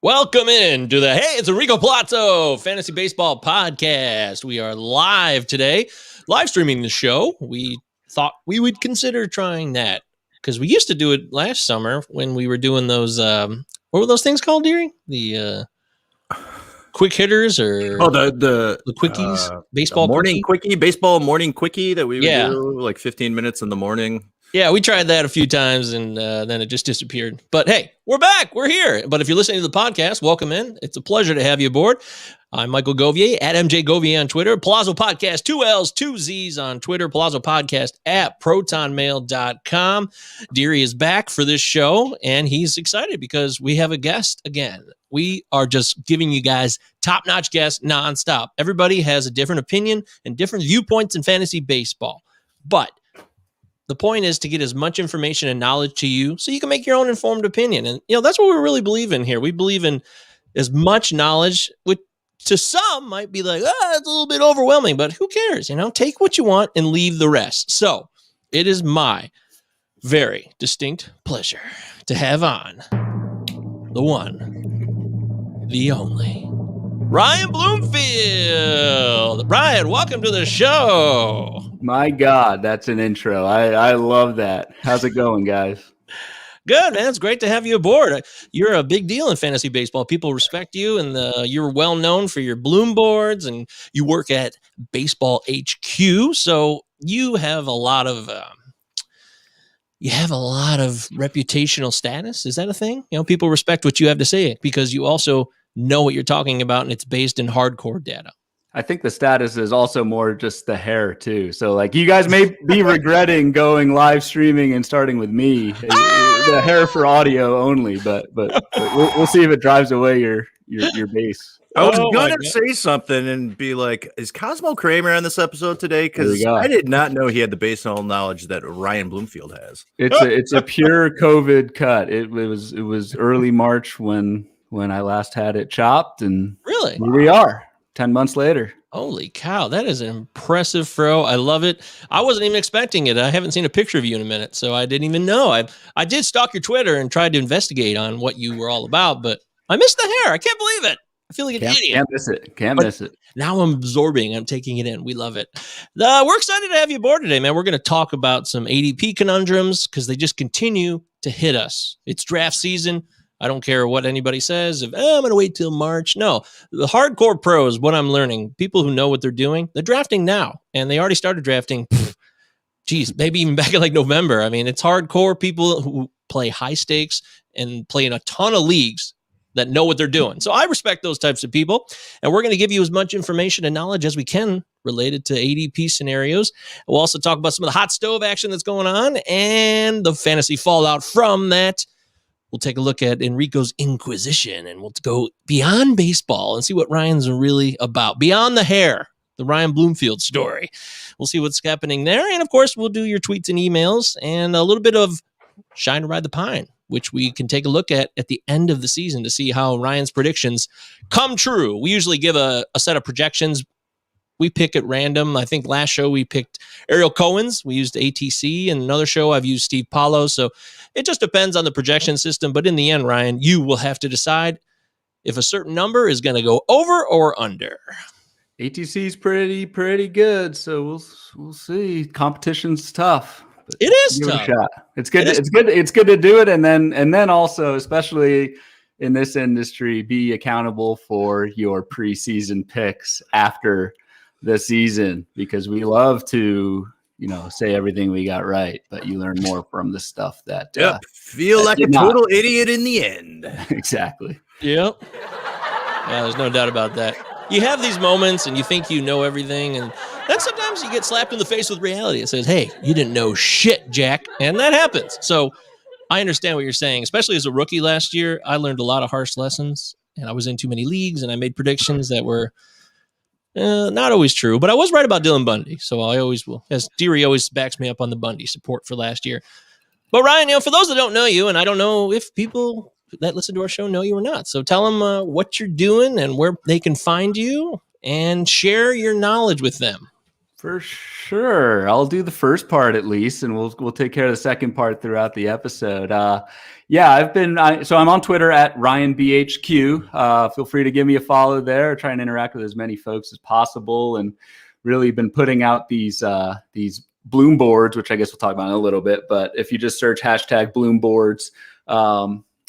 Welcome in to the Hey, it's Enrico Palazzo Fantasy Baseball Podcast. We are live today, live streaming the show. We thought we would consider trying that because we used to do it last summer when we were doing those, what were those things called, Deary? The quick hitters or the quickies, baseball morning quickie, baseball morning quickie that we would do like 15 minutes in the morning. Yeah, we tried that a few times and then it just disappeared. But hey, we're back. We're here. But if you're listening to the podcast, welcome in. It's a pleasure to have you aboard. I'm Michael Govier at MJ Govier on Twitter. Palazzo Podcast, 2 L's, 2 Z's on Twitter. Palazzo Podcast at protonmail.com. Deary is back for this show, and he's excited because we have a guest again. We are just giving you guys top-notch guests nonstop. Everybody has a different opinion and different viewpoints in fantasy baseball. But the point is to get as much information and knowledge to you so you can make your own informed opinion. And, that's what we really believe in here. We believe in as much knowledge, which to some might be like, it's a little bit overwhelming, but who cares? Take what you want and leave the rest. So it is my very distinct pleasure to have on the one, the only, Ryan Bloomfield. Ryan, welcome to the show. My God, that's an intro. I love that. How's it going, guys? Good, man. It's great to have you aboard. You're a big deal in fantasy baseball. People respect you, and you're well known for your Bloom boards, and you work at Baseball HQ. So you have a lot of reputational status. Is that a thing? People respect what you have to say because you also know what you're talking about, and it's based in hardcore data. I think the status is also more just the hair too. So like you guys may be regretting going live streaming and starting with me, the hair for audio only, but we'll see if it drives away your base. I was going to say something and be like, is Cosmo Kramer on this episode today? Because I did not know he had the baseball knowledge that Ryan Bloomfield has. It's a pure COVID cut. It was early March when I last had it chopped, and really here we are 10 months later. Holy cow, that is an impressive fro. I love it. I wasn't even expecting it. I haven't seen a picture of you in a minute, so I didn't even know. I did stalk your Twitter and tried to investigate on what you were all about, but I missed the hair. I can't believe it. I feel like an idiot. Can't miss it. Now I'm absorbing. I'm taking it in. We love it. We're excited to have you aboard today, man. We're going to talk about some ADP conundrums because they just continue to hit us. It's draft season. I don't care what anybody says. If I'm going to wait till March. No, the hardcore pros, what I'm learning, people who know what they're doing, they're drafting now. And they already started drafting, maybe even back in like November. I mean, it's hardcore people who play high stakes and play in a ton of leagues that know what they're doing. So I respect those types of people. And we're going to give you as much information and knowledge as we can related to ADP scenarios. We'll also talk about some of the hot stove action that's going on and the fantasy fallout from that. We'll take a look at Enrico's Inquisition, and we'll go beyond baseball and see what Ryan's really about. Beyond the hair, the Ryan Bloomfield story. We'll see what's happening there. And, of course, we'll do your tweets and emails and a little bit of Shine to Ride the Pine, which we can take a look at the end of the season to see how Ryan's predictions come true. We usually give a set of projections. We pick at random. I think last show we picked Ariel Cohen's. We used ATC, and another show I've used Steve Paulo. So it just depends on the projection system. But in the end, Ryan, you will have to decide if a certain number is going to go over or under. ATC is pretty good. So we'll see. Competition's tough. It is tough. It's good. It's good to do it, and then also, especially in this industry, be accountable for your preseason picks after the season, because we love to, say everything we got right, but you learn more from the stuff that feel like a total idiot in the end. Exactly. Yep. Yeah, there's no doubt about that. You have these moments and you think you know everything, and then sometimes you get slapped in the face with reality. It says, hey, you didn't know shit, Jack. And that happens. So I understand what you're saying, especially as a rookie last year. I learned a lot of harsh lessons, and I was in too many leagues, and I made predictions that were not always true, but I was right about Dylan Bundy. So I always will, as Deary always backs me up on the Bundy support for last year. But Ryan, for those that don't know you, and I don't know if people that listen to our show know you or not. So tell them what you're doing and where they can find you and share your knowledge with them. For sure. I'll do the first part at least, and we'll take care of the second part throughout the episode. So I'm on Twitter at RyanBHQ. Feel free to give me a follow there. Try and interact with as many folks as possible, and really been putting out these Bloom boards, which I guess we'll talk about in a little bit. But if you just search hashtag Bloom boards,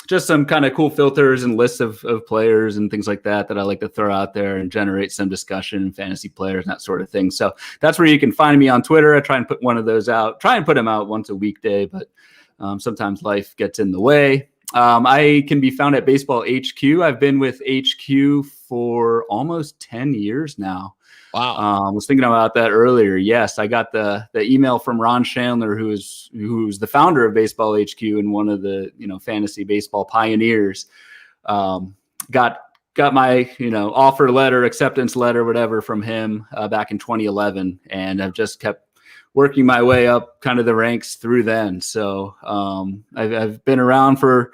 just some kind of cool filters and lists of players and things like that I like to throw out there and generate some discussion and fantasy players and that sort of thing. So that's where you can find me on Twitter. I try and put one of those out, try and put them out once a weekday, but sometimes life gets in the way. I can be found at Baseball HQ. I've been with HQ for almost 10 years now. Wow. I was thinking about that earlier. Yes, I got the email from Ron Chandler, who's the founder of Baseball HQ and one of the fantasy baseball pioneers. Got my offer letter, acceptance letter, whatever from him back in 2011, and I've just kept working my way up kind of the ranks through then. So I've been around for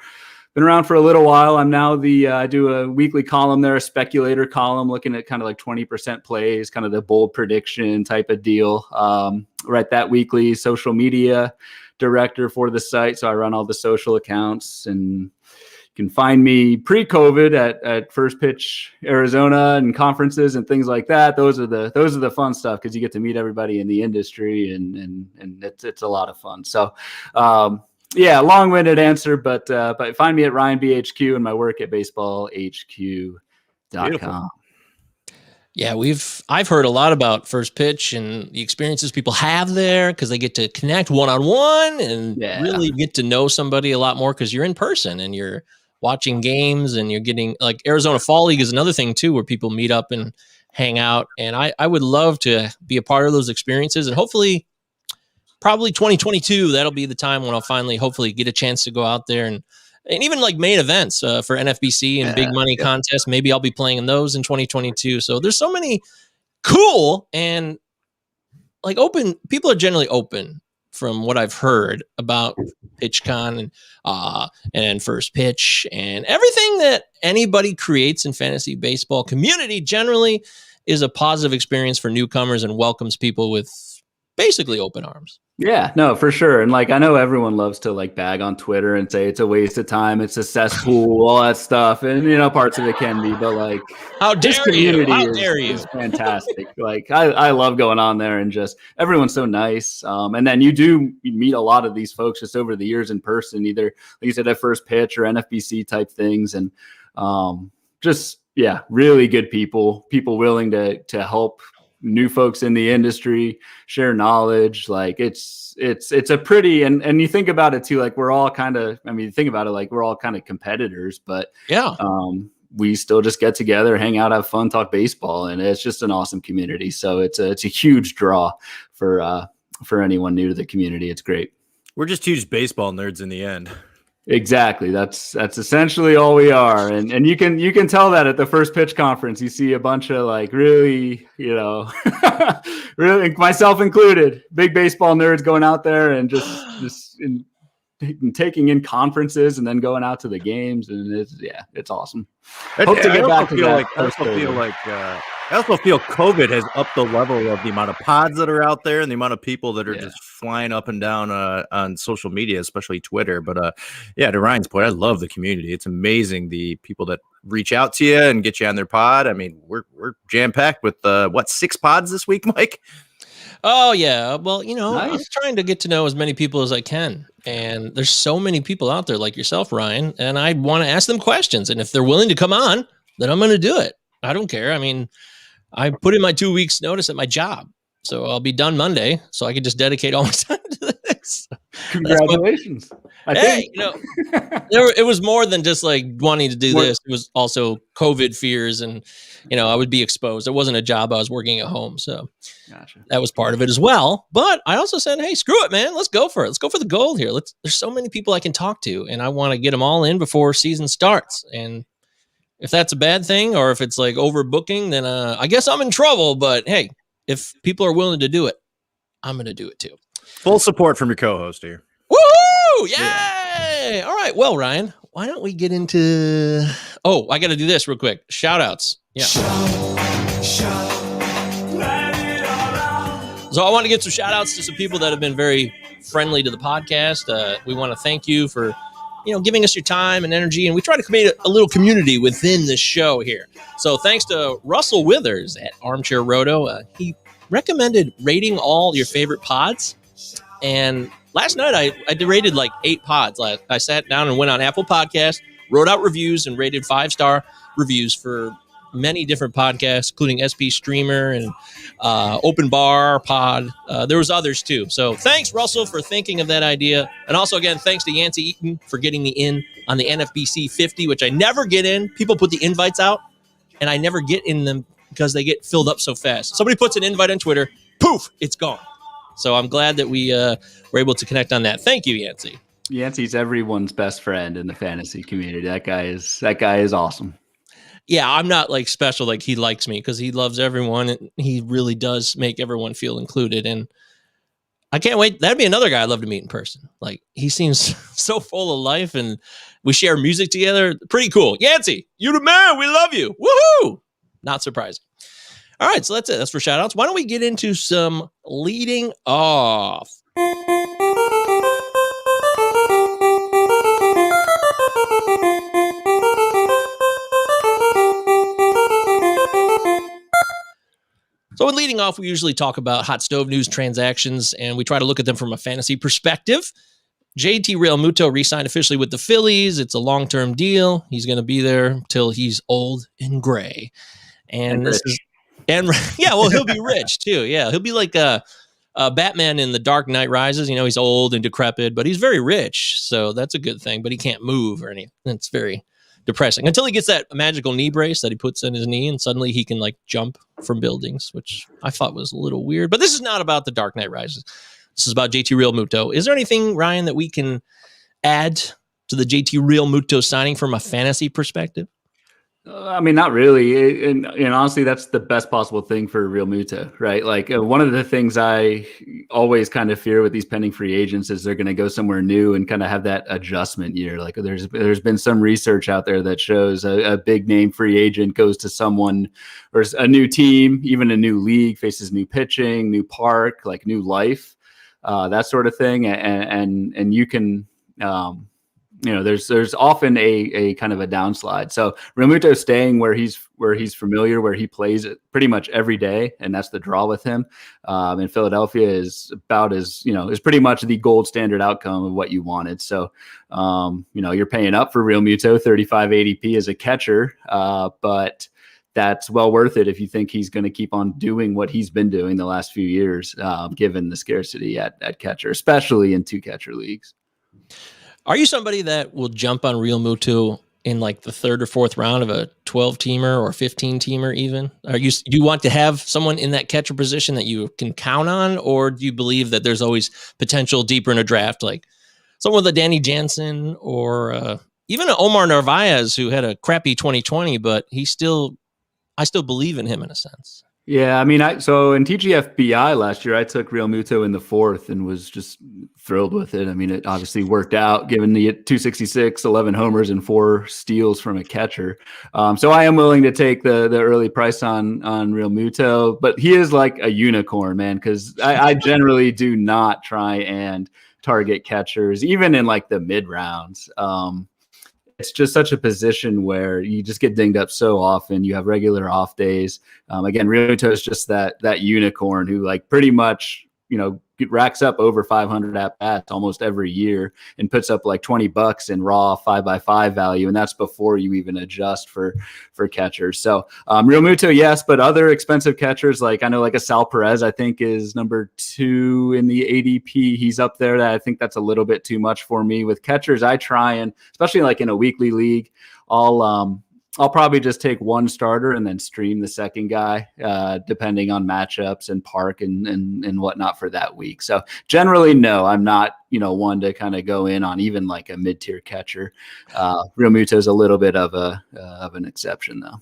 a little while. I'm now I do a weekly column there, a speculator column, looking at kind of like 20% plays, kind of the bold prediction type of deal. Write that weekly. Social media director for the site. So I run all the social accounts, and you can find me pre-COVID at First Pitch Arizona and conferences and things like that. Those are the fun stuff, because you get to meet everybody in the industry, and it's a lot of fun. So, yeah, long-winded answer, but find me at RyanBHQ and my work at baseballhq.com. Beautiful. Yeah, I've heard a lot about First Pitch and the experiences people have there, because they get to connect one-on-one and really get to know somebody a lot more, because you're in person and you're watching games, and you're getting, like, Arizona Fall League is another thing too, where people meet up and hang out. And I would love to be a part of those experiences, and hopefully probably 2022, that'll be the time when I'll finally hopefully get a chance to go out there and even like main events for NFBC and big money contests. Maybe I'll be playing in those in 2022. So there's so many cool and like open, people are generally open from what I've heard about PitchCon and First Pitch, and everything that anybody creates in fantasy baseball community generally is a positive experience for newcomers and welcomes people with basically open arms. Yeah, no, for sure. And like, I know everyone loves to like bag on Twitter and say it's a waste of time, it's a cesspool, all that stuff. And, you know, parts of it can be, but like, how dare you? How dare you? Is fantastic. Like, I love going on there, and just everyone's so nice. And then you meet a lot of these folks just over the years in person, either like you said at First Pitch or NFBC type things. And just, yeah, really good people willing to help new folks in the industry, share knowledge. Like it's a pretty, and you think about it too, like we're all kind of, I mean, think about it, like we're all kind of competitors, but we still just get together, hang out, have fun, talk baseball. And it's just an awesome community. So it's a huge draw for anyone new to the community. It's great. We're just huge baseball nerds in the end. Exactly. That's essentially all we are. And you can tell that at the First Pitch conference. You see a bunch of like really, you know, really, myself included, big baseball nerds going out there and just taking in conferences and then going out to the games. And it's awesome. Hope to get back to that. I also feel COVID has upped the level of the amount of pods that are out there and the amount of people that are just flying up and down on social media, especially Twitter. But to Ryan's point, I love the community. It's amazing the people that reach out to you and get you on their pod. I mean, we're jam packed with 6 pods this week, Mike? Oh yeah. Well, you know, nice. I'm trying to get to know as many people as I can, and there's so many people out there like yourself, Ryan, and I want to ask them questions. And if they're willing to come on, then I'm going to do it. I don't care. I mean, I put in my 2 weeks notice at my job, so I'll be done Monday, so I can just dedicate all my time to this. Congratulations. You know, it was more than just like wanting to do this. It was also COVID fears, and, you know, I would be exposed. It wasn't a job. I was working at home. So that was part of it as well. But I also said, hey, screw it, man. Let's go for it. Let's go for the gold here. There's so many people I can talk to, and I want to get them all in before season starts. And if that's a bad thing, or if it's like overbooking, then I guess I'm in trouble. But hey, if people are willing to do it, I'm going to do it too. Full support from your co-host here. Woohoo! Yay! All right. Well, Ryan, why don't we get into... Oh, I got to do this real quick. Shout outs. Yeah. So I want to get some shout outs to some people that have been very friendly to the podcast. We want to thank you for, giving us your time and energy. And we try to create a little community within this show here. So thanks to Russell Withers at Armchair Roto. He recommended rating all your favorite pods. And last night I rated like 8 pods. I sat down and went on Apple Podcasts, wrote out reviews and rated 5-star reviews for many different podcasts, including SP Streamer and Open Bar Pod. There was others too. So thanks, Russell, for thinking of that idea. And also, again, thanks to Yancey Eaton for getting me in on the NFBC 50, which I never get in. People put the invites out, and I never get in them because they get filled up so fast. Somebody puts an invite on Twitter, poof, it's gone. So I'm glad that we were able to connect on that. Thank you, Yancey. Yancey's everyone's best friend in the fantasy community. That guy is awesome. Yeah, I'm not like special, like he likes me because he loves everyone and he really does make everyone feel included. And I can't wait. That'd be another guy I'd love to meet in person. Like he seems so full of life and we share music together. Pretty cool. Yancey, you the man. We love you. Woohoo. Not surprising. All right, so that's it. That's for shout outs. Why don't we get into some leading off? So in leading off, we usually talk about hot stove news transactions, and we try to look at them from a fantasy perspective. JT Realmuto re-signed officially with the Phillies. It's a long-term deal. He's going to be there till he's old and gray. And yeah, well, he'll be rich too. Yeah, he'll be like a Batman in The Dark Knight Rises. He's old and decrepit, but he's very rich, so that's a good thing. But he can't move or anything. It's very depressing until he gets that magical knee brace that he puts in his knee, and suddenly he can like jump from buildings, which I thought was a little weird. But this is not about The Dark Knight Rises. This is about JT Realmuto. Is there anything, Ryan, that we can add to the JT Realmuto signing from a fantasy perspective? I mean, not really. And honestly, that's the best possible thing for Realmuto, right? Like one of the things I always kind of fear with these pending free agents is they're going to go somewhere new and kind of have that adjustment year. Like there's been some research out there that shows a big name free agent goes to someone or a new team, even a new league, faces new pitching, new park, like new life, that sort of thing. And you can, there's often a kind of a downslide. So Realmuto staying where he's familiar, where he plays it pretty much every day, and that's the draw with him. In Philadelphia is about as is pretty much the gold standard outcome of what you wanted. So you're paying up for Realmuto 35 ADP as a catcher, but that's well worth it if you think he's going to keep on doing what he's been doing the last few years, given the scarcity at catcher, especially in 2 catcher leagues. Are you somebody that will jump on Realmuto in like the 3rd or 4th round of a 12-teamer or 15-teamer even? Do you want to have someone in that catcher position that you can count on, or do you believe that there's always potential deeper in a draft, like someone with a Danny Jansen or even an Omar Narvaez who had a crappy 2020, but I still believe in him in a sense. Yeah, I mean, so in TGFBI last year, I took Realmuto in the 4th and was just thrilled with it. I mean, it obviously worked out given the 266, 11 homers, and 4 steals from a catcher. So I am willing to take the early price on Realmuto, but he is like a unicorn, man, because I generally do not try and target catchers, even in like the mid rounds. It's just such a position where you just get dinged up so often. You have regular off days. Again, Realmuto is just that unicorn who like pretty much, racks up over 500 at bats almost every year and puts up like $20 in raw 5x5 value. And that's before you even adjust for catchers. So Realmuto, yes, but other expensive catchers, like I know like a Sal Perez, I think is number 2 in the ADP. He's up there. That I think that's a little bit too much for me. With catchers, I try and, especially like in a weekly league, I'll probably just take one starter and then stream the second guy, depending on matchups and park and whatnot for that week. So generally, no, I'm not, one to kind of go in on even like a mid-tier catcher. Realmuto is a little bit of an exception, though.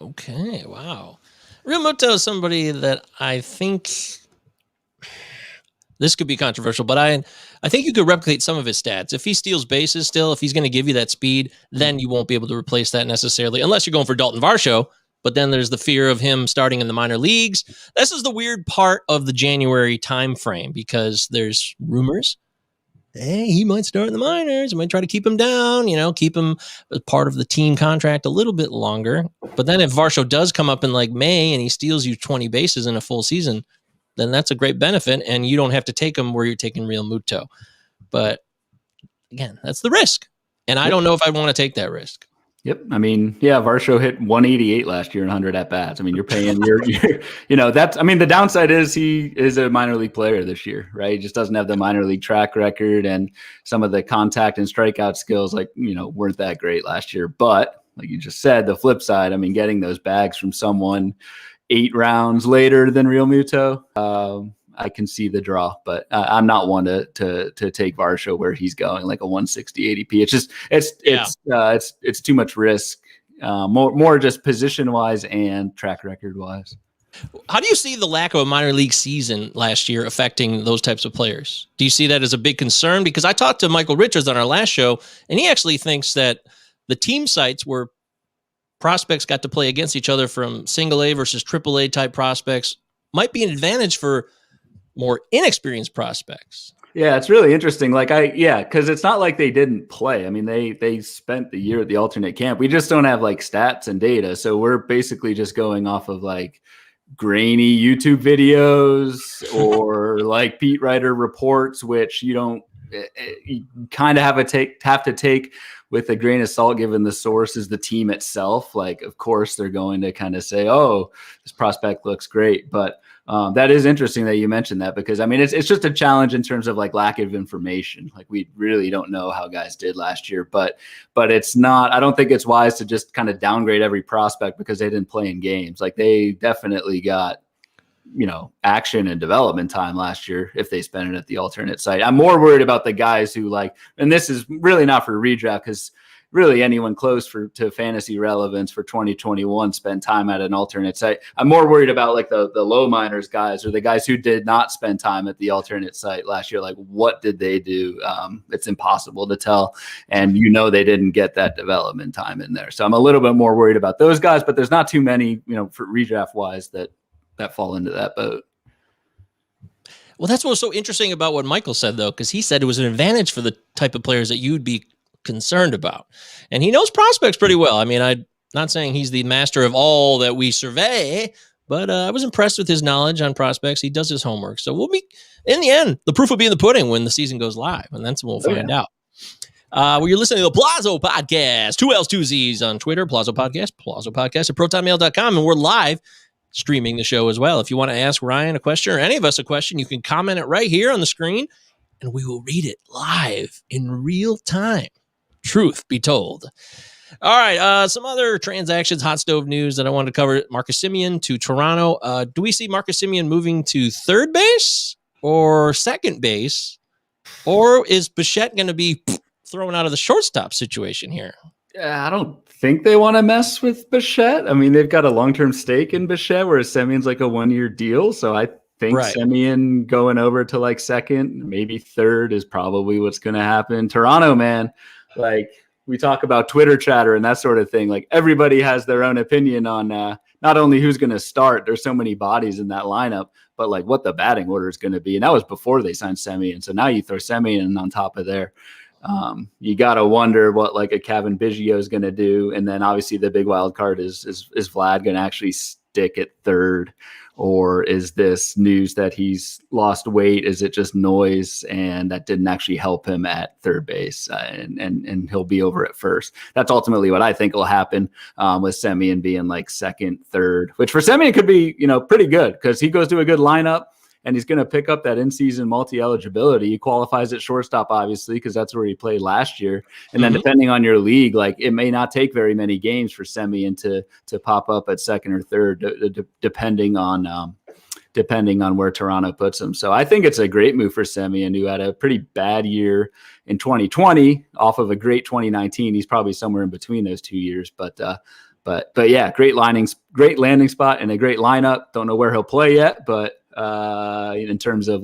Okay, wow. Realmuto is somebody that I think this could be controversial, but I think you could replicate some of his stats. If he steals bases still, if he's going to give you that speed, then you won't be able to replace that necessarily, unless you're going for Dalton Varsho, but then there's the fear of him starting in the minor leagues. This is the weird part of the January time frame because there's rumors. Hey, he might start in the minors. Might try to keep him down, keep him as part of the team contract a little bit longer. But then if Varsho does come up in like May and he steals you 20 bases in a full season, then that's a great benefit, and you don't have to take him where you're taking Real Muto. But again, that's the risk, and I don't know if I want to take that risk. Yep. I mean, Varsho hit 188 last year in 100 at bats. I mean, you're paying the downside is he is a minor league player this year, right? He just doesn't have the minor league track record, and some of the contact and strikeout skills, weren't that great last year. But like you just said, the flip side, I mean, getting those bags from someone 8 rounds later than Real Muto, I can see the draw, but I'm not one to take Varsho where he's going, like a 160 ADP. It's just it's too much risk, more just position wise and track record wise. How do you see the lack of a minor league season last year affecting those types of players? Do you see that as a big concern? Because I talked to Michael Richards on our last show, and he actually thinks that the team sites where prospects got to play against each other from single A versus triple A type prospects might be an advantage for more inexperienced prospects. Yeah, it's really interesting. Because it's not like they didn't play. I mean, they spent the year at the alternate camp. We just don't have stats and data. So we're basically just going off of grainy YouTube videos or Pete Ryder reports, which you kind of have to take with a grain of salt, given the source is the team itself. Of course, they're going to kind of say, oh, this prospect looks great. But that is interesting that you mentioned that, because I mean, it's just a challenge in terms of lack of information. We really don't know how guys did last year, but it's not, I don't think it's wise to just kind of downgrade every prospect because they didn't play in games. They definitely got, action and development time last year if they spent it at the alternate site. I'm more worried about the guys who and this is really not for redraft, because really anyone close to fantasy relevance for 2021 spent time at an alternate site. I'm more worried about the low minors guys, or the guys who did not spend time at the alternate site last year. What did they do? It's impossible to tell. And they didn't get that development time in there. So I'm a little bit more worried about those guys, but there's not too many, for redraft wise that fall into that boat. Well, that's what's so interesting about what Michael said, though, because he said it was an advantage for the type of players that you'd be concerned about. And he knows prospects pretty well. I mean, I'm not saying he's the master of all that we survey, but I was impressed with his knowledge on prospects. He does his homework. So in the end, the proof will be in the pudding when the season goes live, and that's when we'll find out. Well, you're listening to the Plazo Podcast, 2 L's, 2 Z's on Twitter, Plazo Podcast at protonmail.com, and we're live streaming the show as well. If you want to ask Ryan a question or any of us a question, you can comment it right here on the screen, and we will read it live in real time. Truth be told. All right, some other transactions, hot stove news that I wanted to cover. Marcus Semien to Toronto. Do we see Marcus Semien moving to third base or second base? Or is Bichette going to be thrown out of the shortstop situation here? I don't think they want to mess with Bichette. I mean, they've got a long-term stake in Bichette, whereas Semien's a 1-year deal. So I think Semien going over to second, maybe third is probably what's going to happen. Toronto, man, we talk about Twitter chatter and that sort of thing. Everybody has their own opinion on not only who's going to start, there's so many bodies in that lineup, but what the batting order is going to be. And that was before they signed Semien. So now you throw Semien on top of there. You got to wonder what a Kevin Biggio is going to do. And then obviously the big wild card is Vlad going to actually stick at third, or is this news that he's lost weight? Is it just noise and that didn't actually help him at third base and he'll be over at first? That's ultimately what I think will happen with Semien being second, third, which for Semien could be, pretty good because he goes to a good lineup. And he's going to pick up that in-season multi-eligibility. He qualifies at shortstop, obviously, because that's where he played last year. And then depending on your league, it may not take very many games for Semien to pop up at second or third, depending on where Toronto puts him. So I think it's a great move for Semien, who had a pretty bad year in 2020 off of a great 2019. He's probably somewhere in between those 2 years, but yeah, great landing spot and a great lineup. Don't know where he'll play yet, but in terms of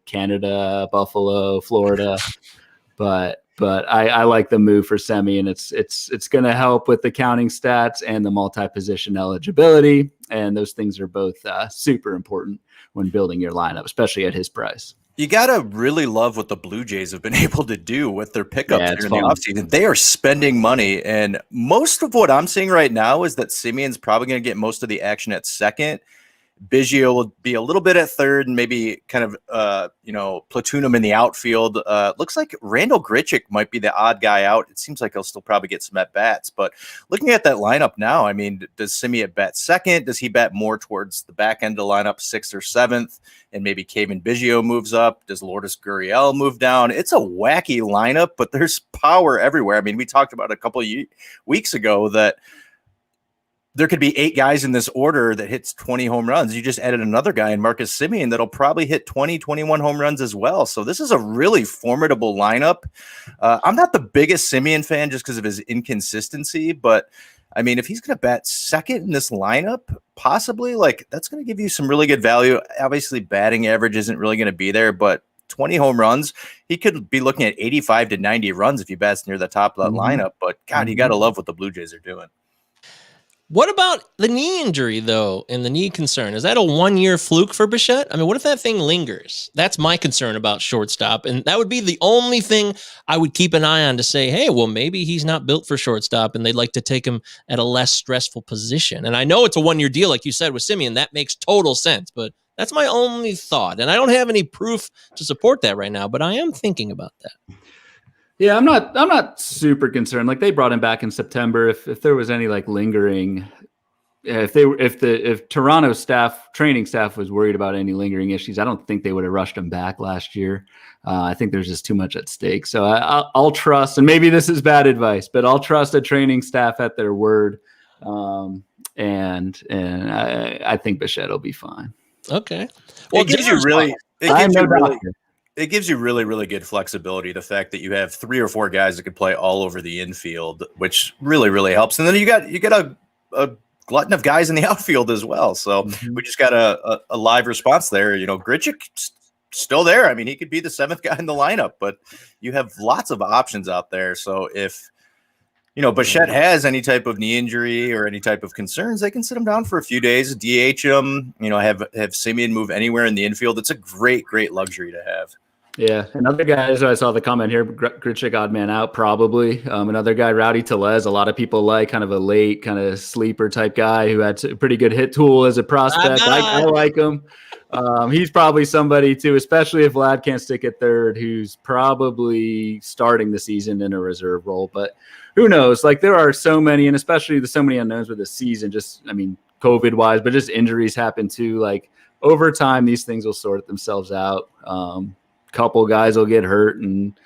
Canada, Buffalo, Florida, but But I like the move for Semien. It's going to help with the counting stats and the multi-position eligibility, and those things are both super important when building your lineup, especially at his price. You got to really love what the Blue Jays have been able to do with their pickups here in the offseason. They are spending money, and most of what I'm seeing right now is that Simeon's probably going to get most of the action at second. Biggio will be a little bit at third and maybe kind of, platoon him in the outfield. Looks like Randall Grichuk might be the odd guy out. It seems like he'll still probably get some at-bats. But looking at that lineup now, I mean, does Semien bat second? Does he bat more towards the back end of the lineup, sixth or seventh? And maybe Kevin Biggio moves up? Does Lourdes Gurriel move down? It's a wacky lineup, but there's power everywhere. I mean, we talked about a couple of weeks ago that there could be 8 guys in this order that hits 20 home runs. You just added another guy in Marcus Semien that'll probably hit 20, 21 home runs as well. So this is a really formidable lineup. I'm not the biggest Semien fan just because of his inconsistency, but I mean, if he's going to bat second in this lineup, possibly, like, that's going to give you some really good value. Obviously, batting average isn't really going to be there, but 20 home runs, he could be looking at 85 to 90 runs if he bats near the top of that lineup. But God, you got to love what the Blue Jays are doing. What about the knee injury, though, and the knee concern? Is that a one-year fluke for Bichette? I mean, what if that thing lingers? That's my concern about shortstop, and that would be the only thing I would keep an eye on to say, hey, well, maybe he's not built for shortstop, and they'd like to take him at a less stressful position. And I know it's a one-year deal, like you said, with Semien. That makes total sense, but that's my only thought, and I don't have any proof to support that right now, but I am thinking about that. Yeah, I'm not super concerned. Like, they brought him back in September. If there was any like lingering, if Toronto's training staff was worried about any lingering issues, I don't think they would have rushed him back last year. I think there's just too much at stake. So I'll trust, and maybe this is bad advice, but I'll trust a training staff at their word. And I think Bichette will be fine. Okay. Well, it gives you really, really good flexibility. The fact that you have 3 or 4 guys that can play all over the infield, which really, really helps. And then you got a glutton of guys in the outfield as well. So we just got a live response there. You know, Grichuk still there. I mean, he could be the 7th guy in the lineup, but you have lots of options out there. So if, Bichette has any type of knee injury or any type of concerns, they can sit him down for a few days, DH him, have Semien move anywhere in the infield. It's a great, great luxury to have. Yeah, another guy, so I saw the comment here, Grichuk odd man out, probably. Another guy, Rowdy Tellez, a lot of people like, kind of a late, kind of sleeper type guy who had a pretty good hit tool as a prospect. I like him. He's probably somebody too, especially if Vlad can't stick at third, who's probably starting the season in a reserve role. But who knows? Like, there are so many, and especially so many unknowns with the season, COVID wise, but just injuries happen too. Like, over time, these things will sort themselves out. Couple guys will get hurt, and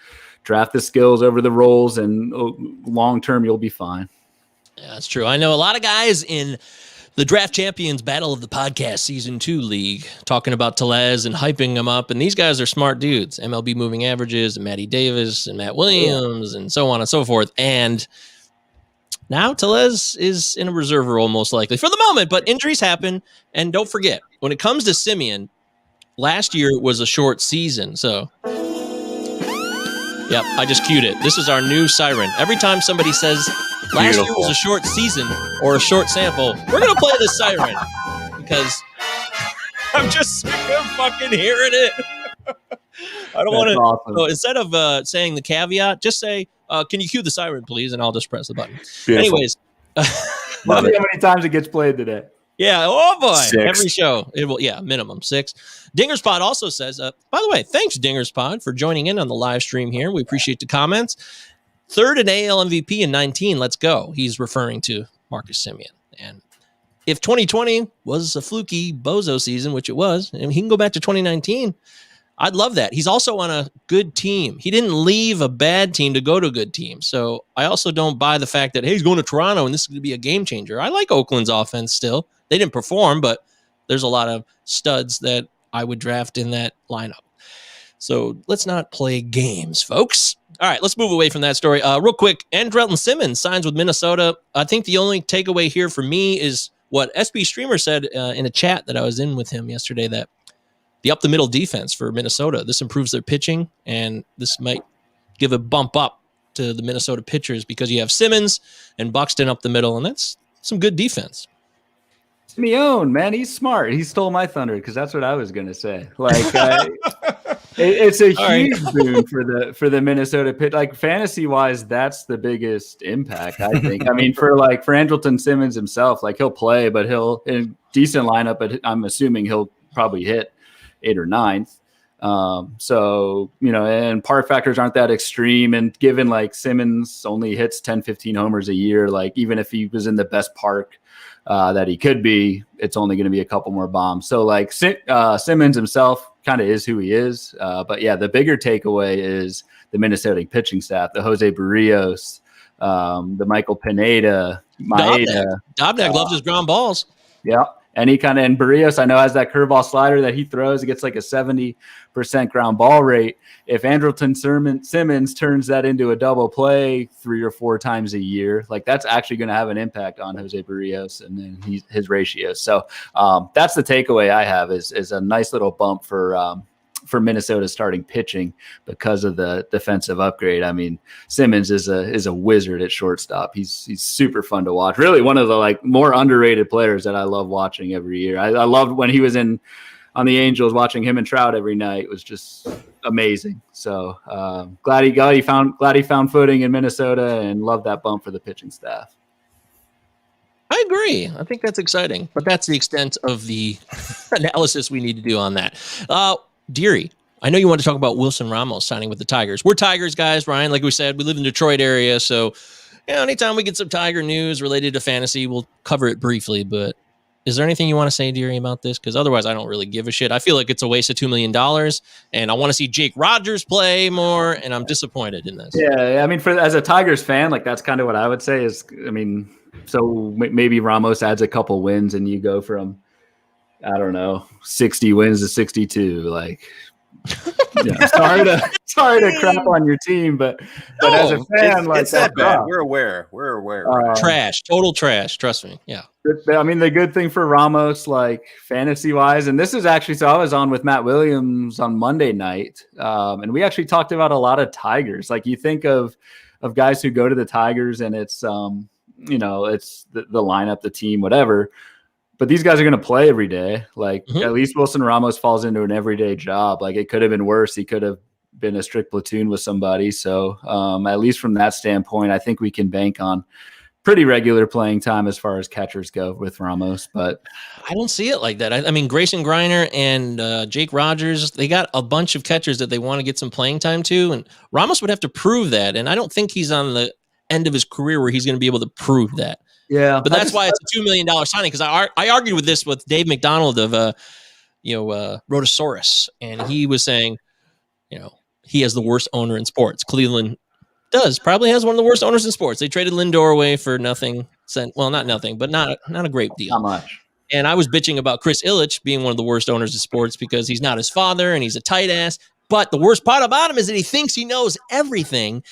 draft the skills over the roles, and long term you'll be fine. Yeah, that's true. I know a lot of guys in the Draft Champions Battle of the Podcast Season 2 League talking about Tellez and hyping him up, and these guys are smart dudes. MLB moving averages, and Matty Davis and Matt Williams, and so on and so forth. And now Tellez is in a reserve role most likely for the moment, but injuries happen. And don't forget, when it comes to Semien, last year was a short season, so yep, I just cued it. This is our new siren. Every time somebody says last year was a short season or a short sample, we're going to play this siren because I'm just sick of fucking hearing it. I don't want to. Awesome. So instead of saying the caveat, just say, can you cue the siren, please? And I'll just press the button. Beautiful. Anyways. Let's see how many times it gets played today. Yeah. Oh boy. 6. Every show. It will. Yeah. Minimum 6. Dingerspot also says, by the way, thanks Dingerspot for joining in on the live stream here. We appreciate the comments. 3rd in AL MVP in 19. Let's go. He's referring to Marcus Semien. And if 2020 was a fluky bozo season, which it was, and he can go back to 2019, I'd love that. He's also on a good team. He didn't leave a bad team to go to a good team. So I also don't buy the fact that, hey, he's going to Toronto and this is going to be a game changer. I like Oakland's offense still. They didn't perform, but there's a lot of studs that I would draft in that lineup. So let's not play games, folks. All right, let's move away from that story. Real quick, Andrelton Simmons signs with Minnesota. I think the only takeaway here for me is what SB Streamer said in a chat that I was in with him yesterday, that the up-the-middle defense for Minnesota, this improves their pitching, and this might give a bump up to the Minnesota pitchers because you have Simmons and Buxton up the middle, and that's some good defense. Simeone, man, he's smart. He stole my thunder because that's what I was going to say. Like, it's a huge boon for the Minnesota pitch. Like fantasy wise, that's the biggest impact, I think. I mean, for Andrelton Simmons himself, like he'll play, but he'll in a decent lineup. But I'm assuming he'll probably hit 8th or 9th. So, and park factors aren't that extreme. And given like Simmons only hits 10, 15 homers a year, like even if he was in the best park that he could be, it's only going to be a couple more bombs. So like Simmons himself kind of is who he is. But yeah, the bigger takeaway is the Minnesota pitching staff, the Jose Barrios, the Michael Pineda, Maeda. Dobnak loves his ground balls. Yeah. And Barrios, I know, has that curveball slider that he throws. It gets like a 70% ground ball rate. If Andrelton Simmons turns that into a double play 3 or 4 times a year, like that's actually going to have an impact on Jose Barrios and then his ratios. So that's the takeaway I have is a nice little bump for Minnesota starting pitching because of the defensive upgrade. I mean, Simmons is a wizard at shortstop. He's super fun to watch. Really one of the like more underrated players that I love watching every year. I loved when he was on the Angels, watching him and Trout every night. It was just amazing. So glad he found footing in Minnesota, and love that bump for the pitching staff. I agree. I think that's exciting, but that's the extent of the analysis we need to do on that. Deary, I know you want to talk about Wilson Ramos signing with the Tigers. We're Tigers guys, Ryan. Like we said, we live in the Detroit area, so anytime we get some Tiger news related to fantasy, we'll cover it briefly. But is there anything you want to say, Deary, about this? Because otherwise, I don't really give a shit. I feel like it's a waste of $2 million, and I want to see Jake Rogers play more, and I'm disappointed in this. Yeah, I mean, as a Tigers fan, like that's kind of what I would say is, I mean, so maybe Ramos adds a couple wins, and you go from, I don't know, 60 wins to 62. Like, sorry to crap on your team, but as a fan, it's that bad. We're aware. Trash, total trash. Trust me. Yeah. I mean, the good thing for Ramos, like fantasy wise, and this is actually, so I was on with Matt Williams on Monday night, and we actually talked about a lot of Tigers. Like you think of guys who go to the Tigers, and it's it's the lineup, the team, whatever. But these guys are going to play every day. Like at least Wilson Ramos falls into an everyday job. Like it could have been worse. He could have been a strict platoon with somebody. So at least from that standpoint, I think we can bank on pretty regular playing time as far as catchers go with Ramos. But I don't see it like that. I mean, Grayson Griner and Jake Rogers, they got a bunch of catchers that they want to get some playing time to. And Ramos would have to prove that. And I don't think he's on the end of his career where he's going to be able to prove that. Yeah, but that's why it's a $2 million signing. Because I argued with this with Dave McDonald of Rotosaurus, and he was saying, he has the worst owner in sports. Cleveland probably has one of the worst owners in sports. They traded Lindor away for nothing. Well, not nothing, but not a great deal. Not much. And I was bitching about Chris Ilitch being one of the worst owners in sports because he's not his father and he's a tight ass. But the worst part about him is that he thinks he knows everything.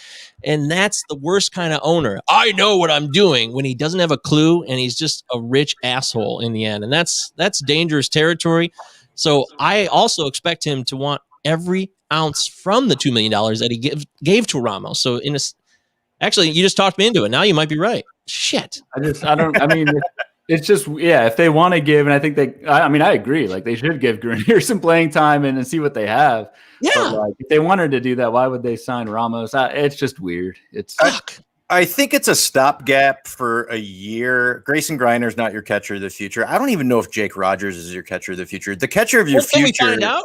And that's the worst kind of owner. I know what I'm doing when he doesn't have a clue and he's just a rich asshole in the end. And that's dangerous territory. So I also expect him to want every ounce from the $2 million that he gave to Ramos. So actually, you just talked me into it. Now you might be right. Shit. It's just, if they want to give, and I think I agree. Like they should give Grenier some playing time and see what they have. Yeah. But like, if they wanted to do that, why would they sign Ramos? It's just weird. I think it's a stopgap for a year. Grayson Griner's not your catcher of the future. I don't even know if Jake Rogers is your catcher of the future. The catcher of your future. Can we find out?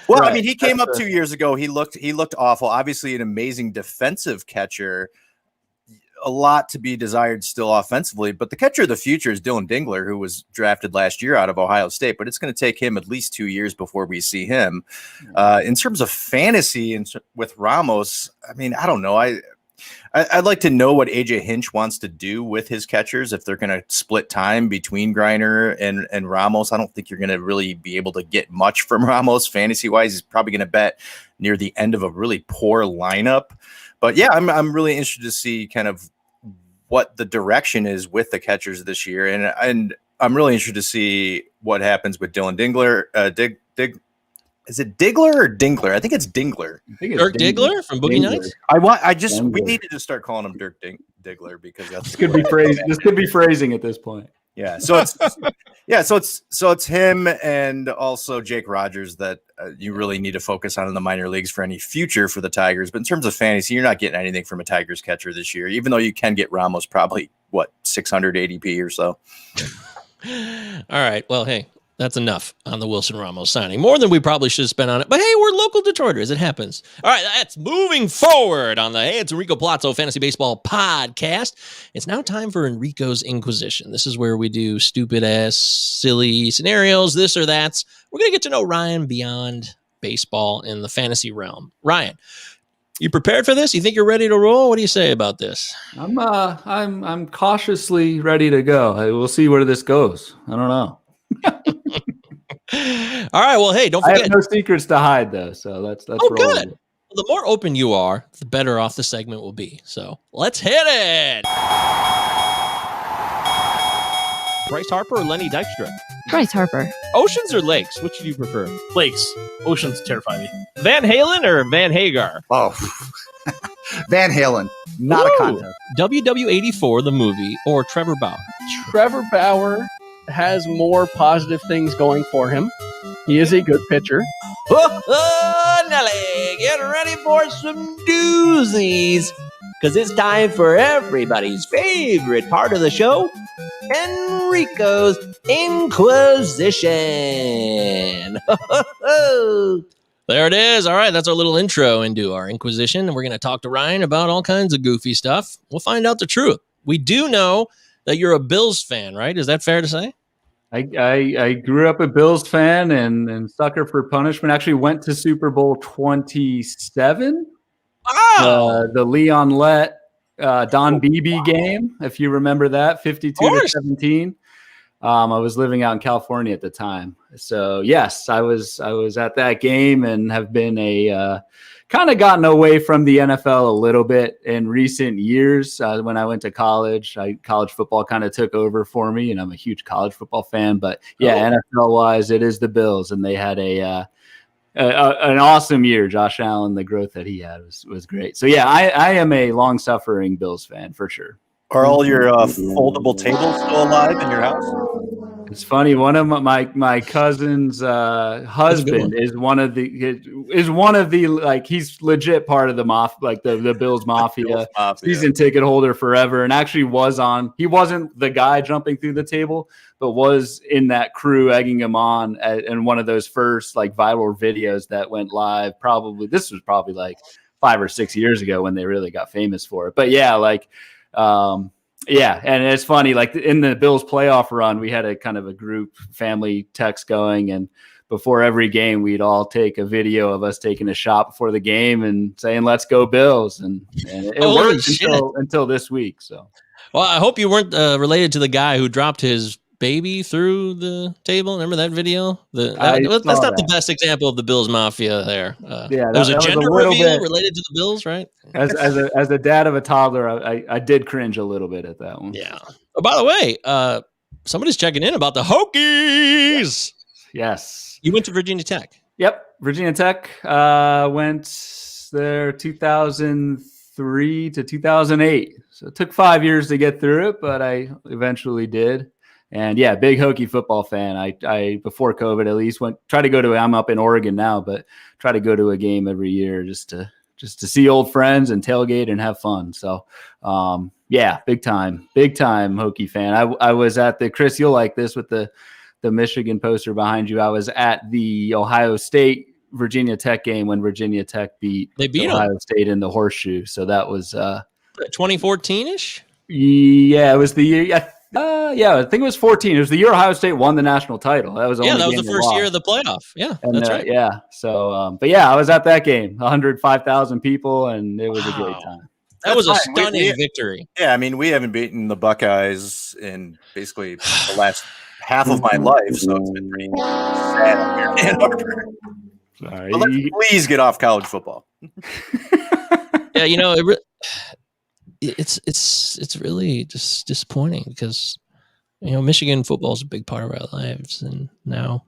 Well, right. I mean, he came up 2 years ago. He looked awful. Obviously, an amazing defensive catcher. A lot to be desired still offensively, but the catcher of the future is Dylan Dingler, who was drafted last year out of Ohio State, but it's going to take him at least 2 years before we see him. In terms of fantasy and with Ramos, I mean, I don't know. I'd like to know what AJ Hinch wants to do with his catchers, if they're going to split time between Griner and Ramos. I don't think you're going to really be able to get much from Ramos fantasy wise. He's probably going to bet near the end of a really poor lineup. But yeah, I'm really interested to see kind of what the direction is with the catchers this year, and I'm really interested to see what happens with Dylan Dingler, Is it Diggler or Dingler? I think it's Dingler. I think it's Dirk Diggler from Boogie Nights. We needed to start calling him Dirk Diggler because that's This could be phrasing. This could be phrasing at this point. Yeah, so it's him and also Jake Rogers that you really need to focus on in the minor leagues for any future for the Tigers. But in terms of fantasy, you're not getting anything from a Tigers catcher this year, even though you can get Ramos probably 600 ADP or so. All right. Well, hey, that's enough on the Wilson Ramos signing. More than we probably should have spent on it. But hey, we're local Detroiters. It happens. All right, that's moving forward on the Hey, it's Enrico Palazzo Fantasy Baseball podcast. It's now time for Enrico's Inquisition. This is where we do stupid-ass, silly scenarios, this or that. We're going to get to know Ryan beyond baseball in the fantasy realm. Ryan, you prepared for this? You think you're ready to roll? What do you say about this? I'm cautiously ready to go. We'll see where this goes. I don't know. All right. Well, hey, don't forget. I have no secrets to hide, though. So let's good. Well, the more open you are, the better off the segment will be. So let's hit it. Bryce Harper or Lenny Dykstra? Bryce Harper. Oceans or lakes? Which do you prefer? Lakes. Oceans terrify me. Van Halen or Van Hagar? Oh, Van Halen. Not a contest. WW84, the movie, or Trevor Bauer? Trevor Bauer has more positive things going for him. He is a good pitcher. Nelly, get ready for some doozies, because it's time for everybody's favorite part of the show, Enrico's Inquisition. There it is. All right, that's our little intro into our Inquisition, and we're going to talk to Ryan about all kinds of goofy stuff. We'll find out the truth. We do know that you're a Bills fan, right? Is that fair to say? I grew up a Bills fan and sucker for punishment. Actually went to Super Bowl 27. Wow. The Leon Lett, Don Beebe game, if you remember that, 52-17. I was living out in California at the time. So yes, I was at that game and have been kind of gotten away from the NFL a little bit in recent years. When I went to college, college football kind of took over for me, and I'm a huge college football fan. But yeah, NFL wise, it is the Bills, and they had an awesome year. Josh Allen, the growth that he had was great. So yeah, I am a long suffering Bills fan for sure. Are all your foldable tables still alive in your house? It's funny. One of my cousin's husband is one of the like, he's legit part of the the Bills Mafia, season ticket holder forever, and actually he wasn't the guy jumping through the table, but was in that crew egging him on in one of those first like viral videos that went live. This was probably like 5 or 6 years ago when they really got famous for it. But yeah, like. Yeah, and it's funny, like in the Bills playoff run, we had a kind of a group family text going, and before every game, we'd all take a video of us taking a shot before the game and saying, "Let's go Bills," and it worked until this week. So, well, I hope you weren't related to the guy who dropped his baby through the table. Remember that video? That's not the best example of the Bills Mafia there. Yeah, there was a gender reveal related to the Bills, right? As a dad of a toddler, I did cringe a little bit at that one. Yeah. Oh, by the way, somebody's checking in about the Hokies. Yes. You went to Virginia Tech. Yep. Virginia Tech went there 2003 to 2008. So it took 5 years to get through it, but I eventually did. And yeah, big Hokie football fan. I before COVID at least I'm up in Oregon now, but try to go to a game every year just to see old friends and tailgate and have fun. So yeah, big time Hokie fan. I was at the, Chris, you'll like this, with the Michigan poster behind you. I was at the Ohio State Virginia Tech game when Virginia Tech beat Ohio State in the horseshoe. So that was 2014-ish. Yeah, it was the year. I think it was 14. It was the year Ohio State won the national title. That was the first year of the playoff. Yeah, that's right. Yeah. So, but yeah, I was at that game. 105,000 people, and it was a great time. That was a stunning victory. Yeah, I mean, we haven't beaten the Buckeyes in basically the last half of my life, so it's been pretty sad up here in Ann Arbor. Sorry. But let's please get off college football. Yeah, it's really just disappointing because Michigan football is a big part of our lives, and now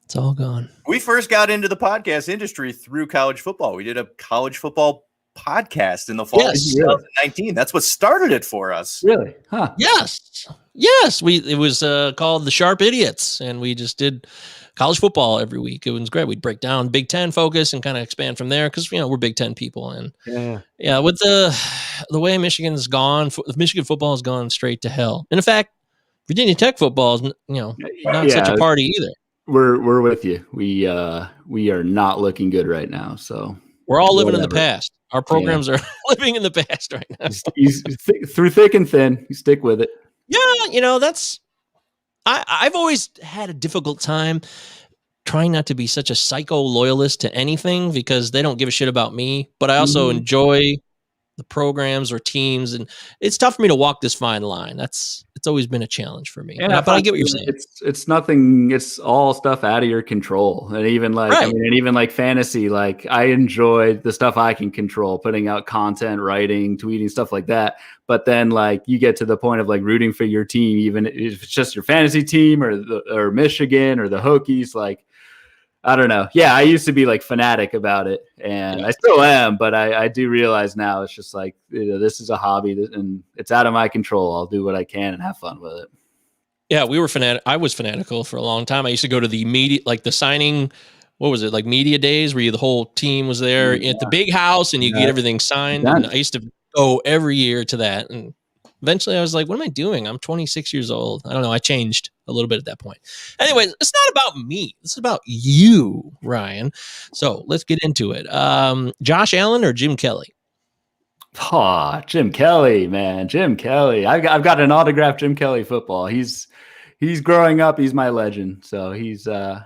It's all gone. We first got into the podcast industry through college football. We did a college football podcast in the fall of 2019. That's what started it for us. Really? Huh. Yes. It was called The Sharp Idiots, and we just did college football every week. It was great. We'd break down Big Ten focus and kind of expand from there because we're Big Ten people. And with the way Michigan's gone, Michigan football has gone straight to hell. And in fact, Virginia Tech football is not such a party either. We're with you. We are not looking good right now. So we're all living in the past. Our programs are living in the past right now. He's through thick and thin. You stick with it. Yeah, that's. I've always had a difficult time trying not to be such a psycho loyalist to anything because they don't give a shit about me. But I also enjoy the programs or teams, and it's tough for me to walk this fine line. It's always been a challenge for me. Yeah, but I get what you're saying. It's nothing. It's all stuff out of your control, and even like fantasy. Like I enjoy the stuff I can control, putting out content, writing, tweeting, stuff like that. But then like you get to the point of like rooting for your team, even if it's just your fantasy team or Michigan or the Hokies, like. I don't know. Yeah, I used to be like fanatic about it, and I still am. But I do realize now it's just like this is a hobby, and it's out of my control. I'll do what I can and have fun with it. Yeah, we were fanatic. I was fanatical for a long time. I used to go to the media, like the signing. What was it like? Media days where the whole team was there at the big house, and you get everything signed. And I used to go every year to that, and eventually I was like, what am I doing? I'm 26 years old. I don't know. I changed a little bit at that point. Anyway, it's not about me. It's about you, Ryan. So let's get into it. Josh Allen or Jim Kelly? Oh, Jim Kelly, man. Jim Kelly. I've got an autographed Jim Kelly football. He's growing up. He's my legend. So he's, no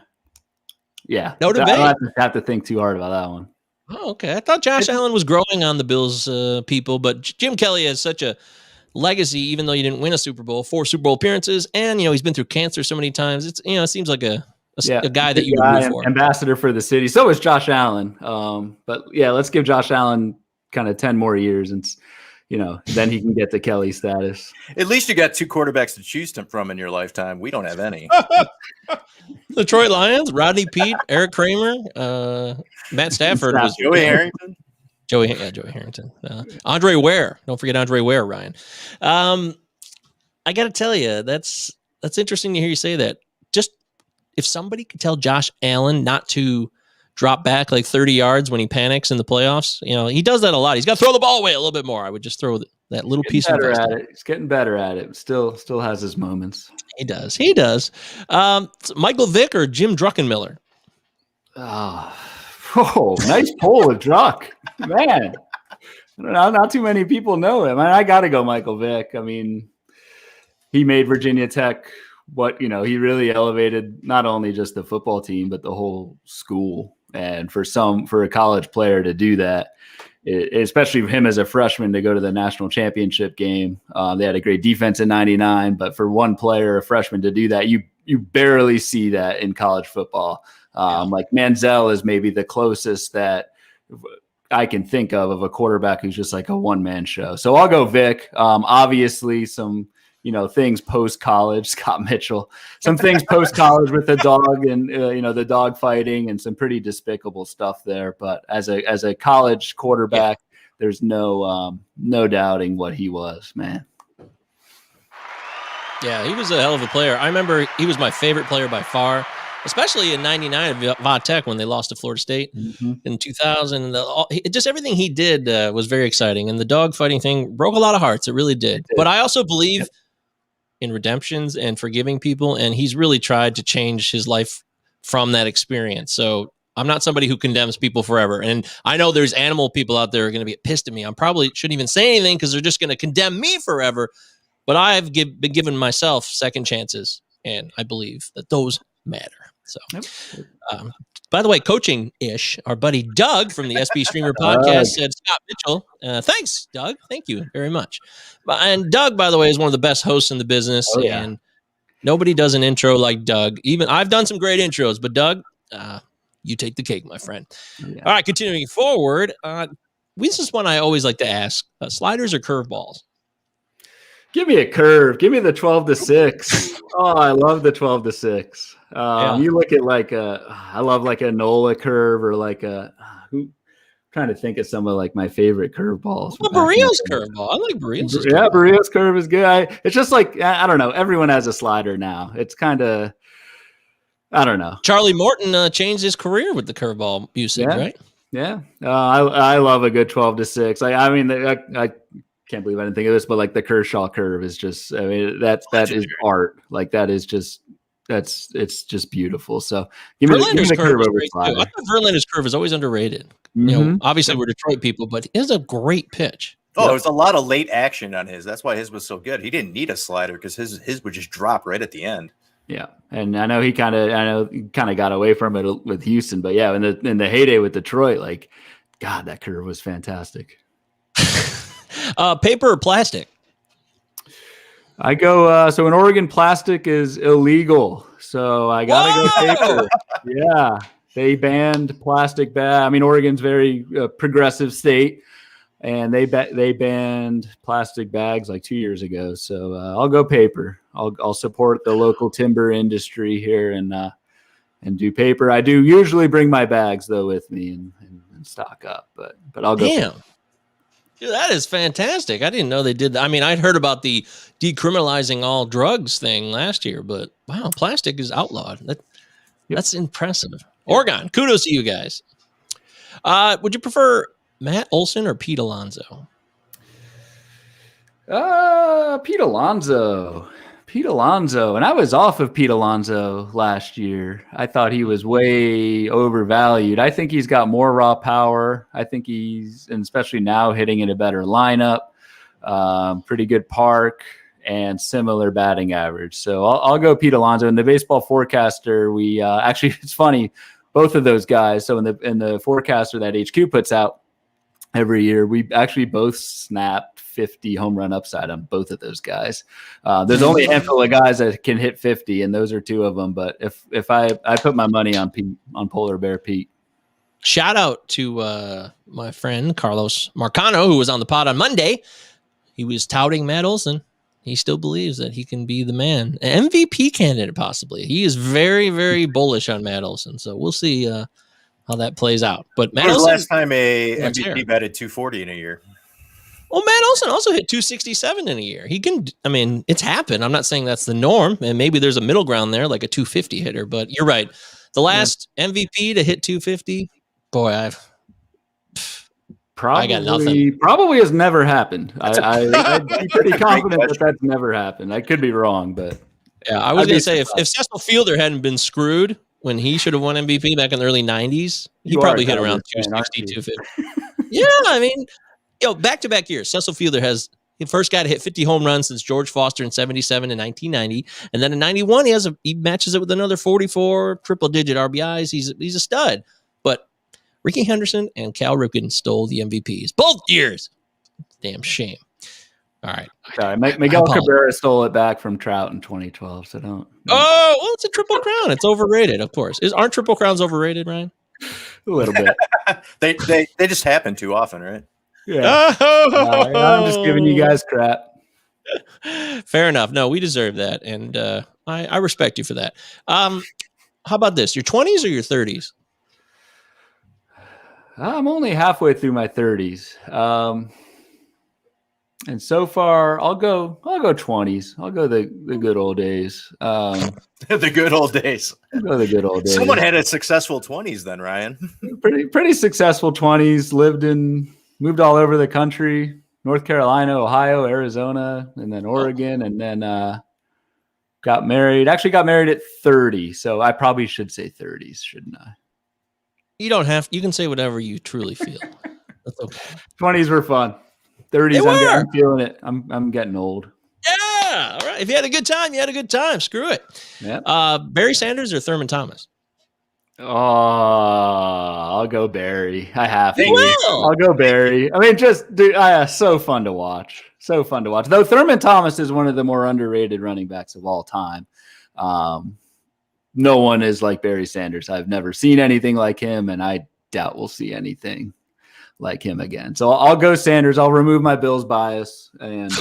debate. I don't have to think too hard about that one. Oh, okay. I thought Josh Allen was growing on the Bills people, but Jim Kelly has such a legacy, even though you didn't win a Super Bowl, 4 Super Bowl appearances, and he's been through cancer so many times. It's it seems like a guy that you would root for. Ambassador for the city. So is Josh Allen. But yeah, let's give Josh Allen kind of 10 more years, and then he can get to Kelly status. At least you got 2 quarterbacks to choose from in your lifetime. We don't have any. The Detroit Lions, Rodney Peete, Eric Kramer, Matt Stafford was Joey Harrington. Joey Harrington. Andre Ware. Don't forget Andre Ware, Ryan. I got to tell you, that's interesting to hear you say that. Just if somebody could tell Josh Allen not to drop back like 30 yards when he panics in the playoffs, he does that a lot. He's got to throw the ball away a little bit more. I would just throw that little piece of it. He's getting better at it. Still has his moments. He does. Michael Vick or Jim Druckenmiller? Oh, nice pull with Druck. Man, I don't know, not too many people know him. I got to go Michael Vick. I mean, he made Virginia Tech he really elevated not only just the football team, but the whole school. And for a college player to do that, especially him as a freshman to go to the national championship game, they had a great defense in '99. But for one player, a freshman, to do that, you barely see that in college football. Like Manziel is maybe the closest that I can think of a quarterback who's just like a one-man show. So I'll go Vic. Obviously some, things post-college, Scott Mitchell, some things post-college with the dog and, the dog fighting and some pretty despicable stuff there. But as a college quarterback, there's no doubting what he was, man. Yeah, he was a hell of a player. I remember he was my favorite player by far. Especially in '99 at Va Tech when they lost to Florida State in 2000. Just everything he did was very exciting. And the dog fighting thing broke a lot of hearts. It really did. But I also believe in redemptions and forgiving people. And he's really tried to change his life from that experience. So I'm not somebody who condemns people forever. And I know there's animal people out there who are going to be pissed at me. I probably shouldn't even say anything because they're just going to condemn me forever. But I've been given myself second chances. And I believe that those matter. So, by the way, coaching-ish, our buddy Doug from the SB Streamer podcast said, Scott Mitchell, thanks, Doug. Thank you very much. And Doug, by the way, is one of the best hosts in the business, and nobody does an intro like Doug. Even I've done some great intros, but Doug, you take the cake, my friend. Yeah. All right, continuing forward, this is one I always like to ask. Sliders or curveballs? Give me a curve. Give me the 12-6. Oh, I love the 12-6. You look at I love like a Nola curve or like trying to think of some of like my favorite curveballs. Well, Barrios curveball. I like Barrios. Yeah, Barrios curve is good. It's just like, I don't know. Everyone has a slider now. It's kind of, I don't know. Charlie Morton changed his career with the curveball usage, right? Yeah. I love a good 12-6. I mean, I can't believe I didn't think of this, but like the Kershaw curve is just, I mean, that is art. Like that is just, it's just beautiful. So give me the curve over slider. I thought Verlander's curve is always underrated. Mm-hmm. You know, obviously we're Detroit people, but it is a great pitch. Oh, there was a lot of late action on his. That's why his was so good. He didn't need a slider because his would just drop right at the end. Yeah, and I know he kind of got away from it with Houston, but yeah, in the heyday with Detroit, like, God, that curve was fantastic. Paper or plastic? I go. So in Oregon, plastic is illegal, so I gotta go paper. Yeah, they banned plastic bag. I mean, Oregon's very progressive state, and they banned plastic bags like 2 years ago. So I'll go paper. I'll support the local timber industry here and do paper. I do usually bring my bags though with me and stock up, but I'll go. Damn. Dude, that is fantastic. I didn't know they did that. I mean, I'd heard about the decriminalizing all drugs thing last year, but wow, plastic is outlawed. That's impressive. Oregon, kudos to you guys. Would you prefer Matt Olson or Pete Alonso? Pete Alonso. And I was off of Pete Alonso last year. I thought he was way overvalued. I think he's got more raw power. I think and especially now, hitting in a better lineup, pretty good park, and similar batting average. So I'll go Pete Alonso. And the Baseball Forecaster, we actually, it's funny, both of those guys. So in the forecaster that HQ puts out every year, we actually both snapped 50 home run upside on both of those guys. There's only a handful of guys that can hit 50, and those are two of them. But if I put my money on Pete, on Polar Bear Pete. Shout out to my friend Carlos Marcano, who was on the pod on Monday. He was touting Matt Olson. He still believes that he can be the man, an MVP candidate possibly. He is very, very bullish on Matt Olson. So we'll see how that plays out. But Matt Olson, last time a MVP batted 240 in a year. Well, Matt Olson also hit 267 in a year. He can, I mean, it's happened. I'm not saying that's the norm, and maybe there's a middle ground there, like a 250 hitter, but you're right. The last MVP to hit 250, boy, I got nothing. Probably has never happened. I'd be pretty confident that that's never happened. I could be wrong, but yeah, I was going to say if Cecil Fielder hadn't been screwed when he should have won MVP back in the early 90s, he probably hit around 260, 250. Yeah, I mean, back-to-back years, Cecil Fielder has the first guy to hit 50 home runs since George Foster in 77 and 1990. And then in 91, he matches it with another 44 triple-digit RBIs. He's a stud. But Ricky Henderson and Cal Ripken stole the MVPs. Both years. Damn shame. All right. Sorry, Miguel Cabrera stole it back from Trout in 2012, so don't. Oh, well, it's a Triple Crown. It's overrated, of course. Aren't Triple Crowns overrated, Ryan? A little bit. They just happen too often, right? Yeah. I'm just giving you guys crap. Fair enough. No, we deserve that. And I respect you for that. How about this? Your 20s or your 30s? I'm only halfway through my 30s. And so far I'll go 20s. I'll go the good old days. The good old days. I'll go the good old days. Someone had a successful 20s then, Ryan. pretty successful 20s. Moved all over the country, North Carolina, Ohio, Arizona, and then Oregon, and then got married. Actually got married at 30, so I probably should say 30s, shouldn't I? You don't have. You can say whatever you truly feel. That's okay. 20s were fun. 30s, I'm feeling it. I'm getting old. Yeah. All right. If you had a good time, you had a good time. Screw it. Yeah. Barry Sanders or Thurman Thomas? Oh, I'll go Barry. I have to. Well. I'll go Barry. I mean, so fun to watch. So fun to watch. Though Thurman Thomas is one of the more underrated running backs of all time. No one is like Barry Sanders. I've never seen anything like him, and I doubt we'll see anything like him again. So I'll go Sanders. I'll remove my Bills bias and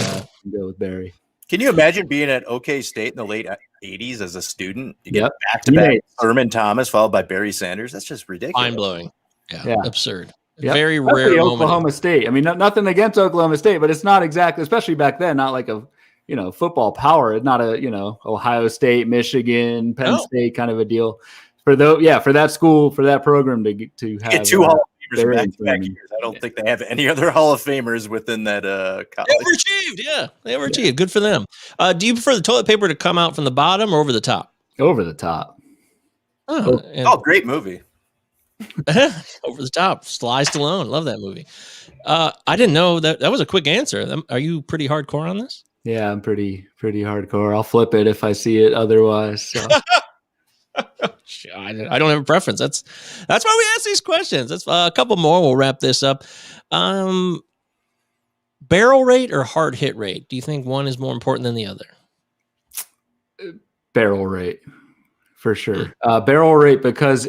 go with Barry. Can you imagine being at OK State in the late 80s as a student? You get Yep. back-to-back Thurman Thomas followed by Barry Sanders. That's just ridiculous. Mind-blowing. Yeah. Absurd. Yep. Very Especially rare Oklahoma moment. State. I mean, nothing against Oklahoma State, but it's not exactly, especially back then, not like a football power. It's not a Ohio State, Michigan, Penn State kind of a deal. For that school, for that program to have get two Hall of Famers back-to-back years. I don't think they have any other Hall of Famers within that college. They overachieved. Good for them. Do you prefer the toilet paper to come out from the bottom or over the top? Over the top. Great movie. Over the top. Sly Stallone. Love that movie. I didn't know that was a quick answer. Are you pretty hardcore on this? Yeah, I'm pretty hardcore. I'll flip it if I see it otherwise. So. I don't have a preference. That's why we ask these questions. That's a couple more. We'll wrap this up. Barrel rate or hard hit rate? Do you think one is more important than the other? Barrel rate, for sure. Barrel rate because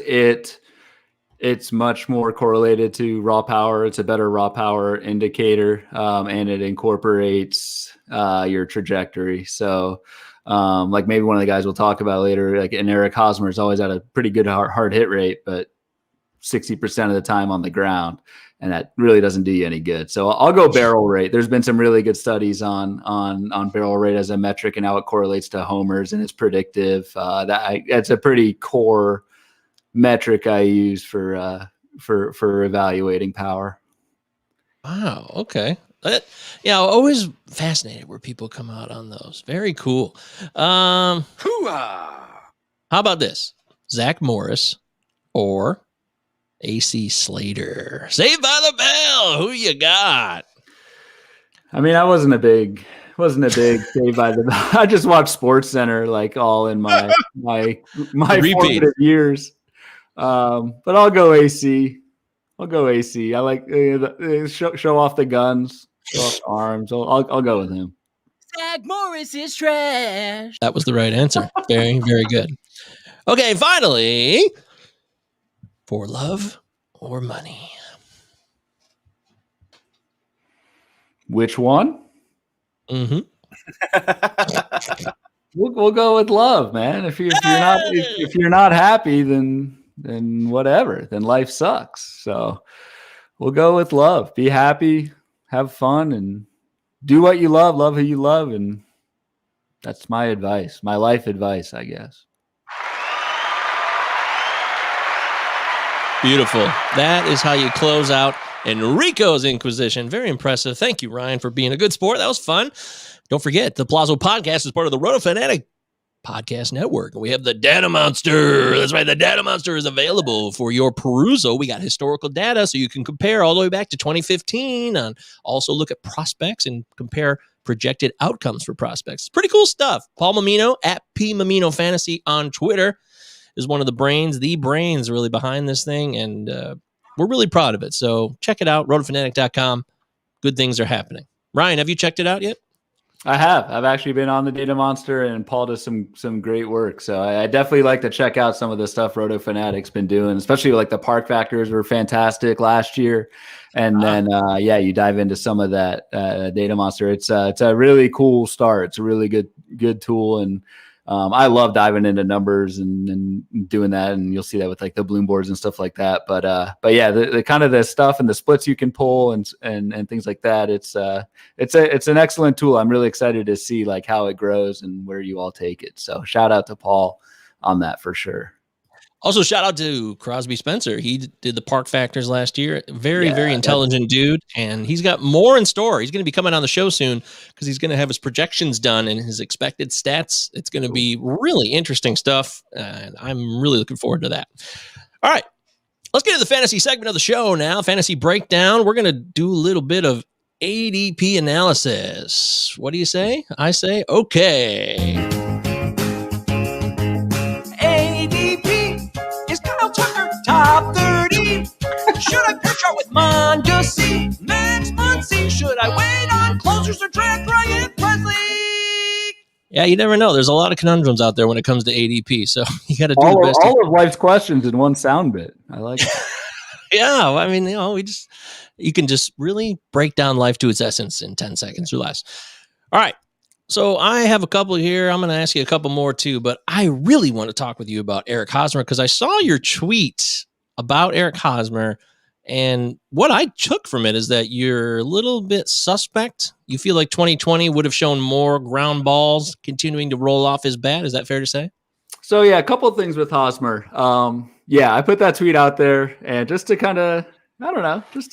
it's much more correlated to raw power. It's a better raw power indicator, and it incorporates your trajectory. So, like maybe one of the guys we'll talk about later, like Eric Hosmer's always had a pretty good hard hit rate, but 60% of the time on the ground, and that really doesn't do you any good. So I'll go barrel rate. There's been some really good studies on barrel rate as a metric and how it correlates to homers, and it's predictive. That's a pretty core metric I use for evaluating power. Wow. Okay. I'm always fascinated where people come out on those. Very cool. How about this? Zach Morris or AC Slater? Saved by the Bell. Who you got? I mean, I wasn't a big Saved by the Bell. I just watched Sports Center like all in my formative years. But I'll go AC. I like show off the guns, show off the arms. I'll go with him. Zach Morris is trash. That was the right answer. Very, very good. Okay, finally, for love or money? Which one? Mm-hmm. We'll go with love, man. If you're not happy, then whatever. Then life sucks. So we'll go with love. Be happy, have fun, and do what you love. Love who you love, and that's my advice. My life advice, I guess. Beautiful. That is how you close out Enrico's Inquisition. Very impressive. Thank you, Ryan, for being a good sport. That was fun. Don't forget, the Plazo Podcast is part of the Roto Fanatic Podcast Network. We have the Data Monster. That's right. The Data Monster is available for your perusal. We got historical data so you can compare all the way back to 2015 and also look at prospects and compare projected outcomes for prospects. It's pretty cool stuff. Paul Mamino at P Mamino Fantasy on Twitter is one of the brains really behind this thing. And we're really proud of it. So check it out. Rotofanatic.com. Good things are happening. Ryan, have you checked it out yet? I have. I've actually been on the Data Monster, and Paul does some great work. So I definitely like to check out some of the stuff Roto Fanatic's been doing, especially like the park factors were fantastic last year. And then, you dive into some of that Data Monster. It's a really cool start. It's a really good tool. And I love diving into numbers and doing that. And you'll see that with like the Bloom boards and stuff like that. But yeah, the kind of the stuff and the splits you can pull and things like that. It's an excellent tool. I'm really excited to see like how it grows and where you all take it. So shout out to Paul on that for sure. Also, shout out to Crosby Spencer. He did the park factors last year. Very intelligent dude. And he's got more in store. He's going to be coming on the show soon because he's going to have his projections done and his expected stats. It's going to be really interesting stuff. And I'm really looking forward to that. All right. Let's get to the fantasy segment of the show now. Fantasy breakdown. We're going to do a little bit of ADP analysis. What do you say? I say, okay. Top 30. Should I pitch out with Mondesi? Max Muncy? Should I wait on closers or draft Ryan Presley? Yeah, you never know. There's a lot of conundrums out there when it comes to ADP. So you got to do the best. All of life's questions in one sound bit. I like it. Yeah, I mean, you can just really break down life to its essence in 10 seconds or less. All right. So I have a couple here. I'm going to ask you a couple more too, but I really want to talk with you about Eric Hosmer because I saw your tweets about Eric Hosmer, and what I took from it is that you're a little bit suspect. You feel like 2020 would have shown more ground balls continuing to roll off his bat. Is that fair to say? So yeah, a couple of things with Hosmer. Yeah, I put that tweet out there, and just to kind of, I don't know, just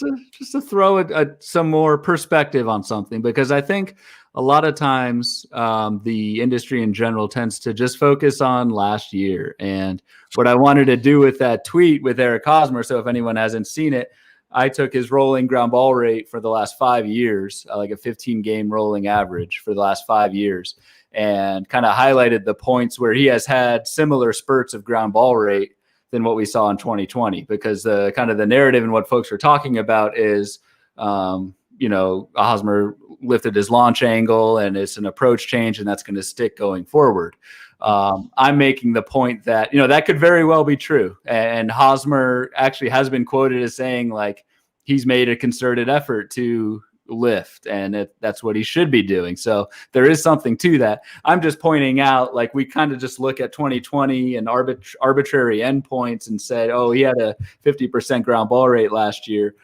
to throw some more perspective on something, because I think a lot of times the industry in general tends to just focus on last year. And what I wanted to do with that tweet with Eric Hosmer, so if anyone hasn't seen it, I took his rolling ground ball rate for the last 5 years, like a 15-game rolling average for the last 5 years, and kind of highlighted the points where he has had similar spurts of ground ball rate than what we saw in 2020, because the kind of the narrative and what folks are talking about is, Hosmer lifted his launch angle and it's an approach change, and that's going to stick going forward. I'm making the point that, that could very well be true. And Hosmer actually has been quoted as saying, like, he's made a concerted effort to lift, and that's what he should be doing. So there is something to that. I'm just pointing out, like, we kind of just look at 2020 and arbitrary endpoints and said, oh, he had a 50% ground ball rate last year.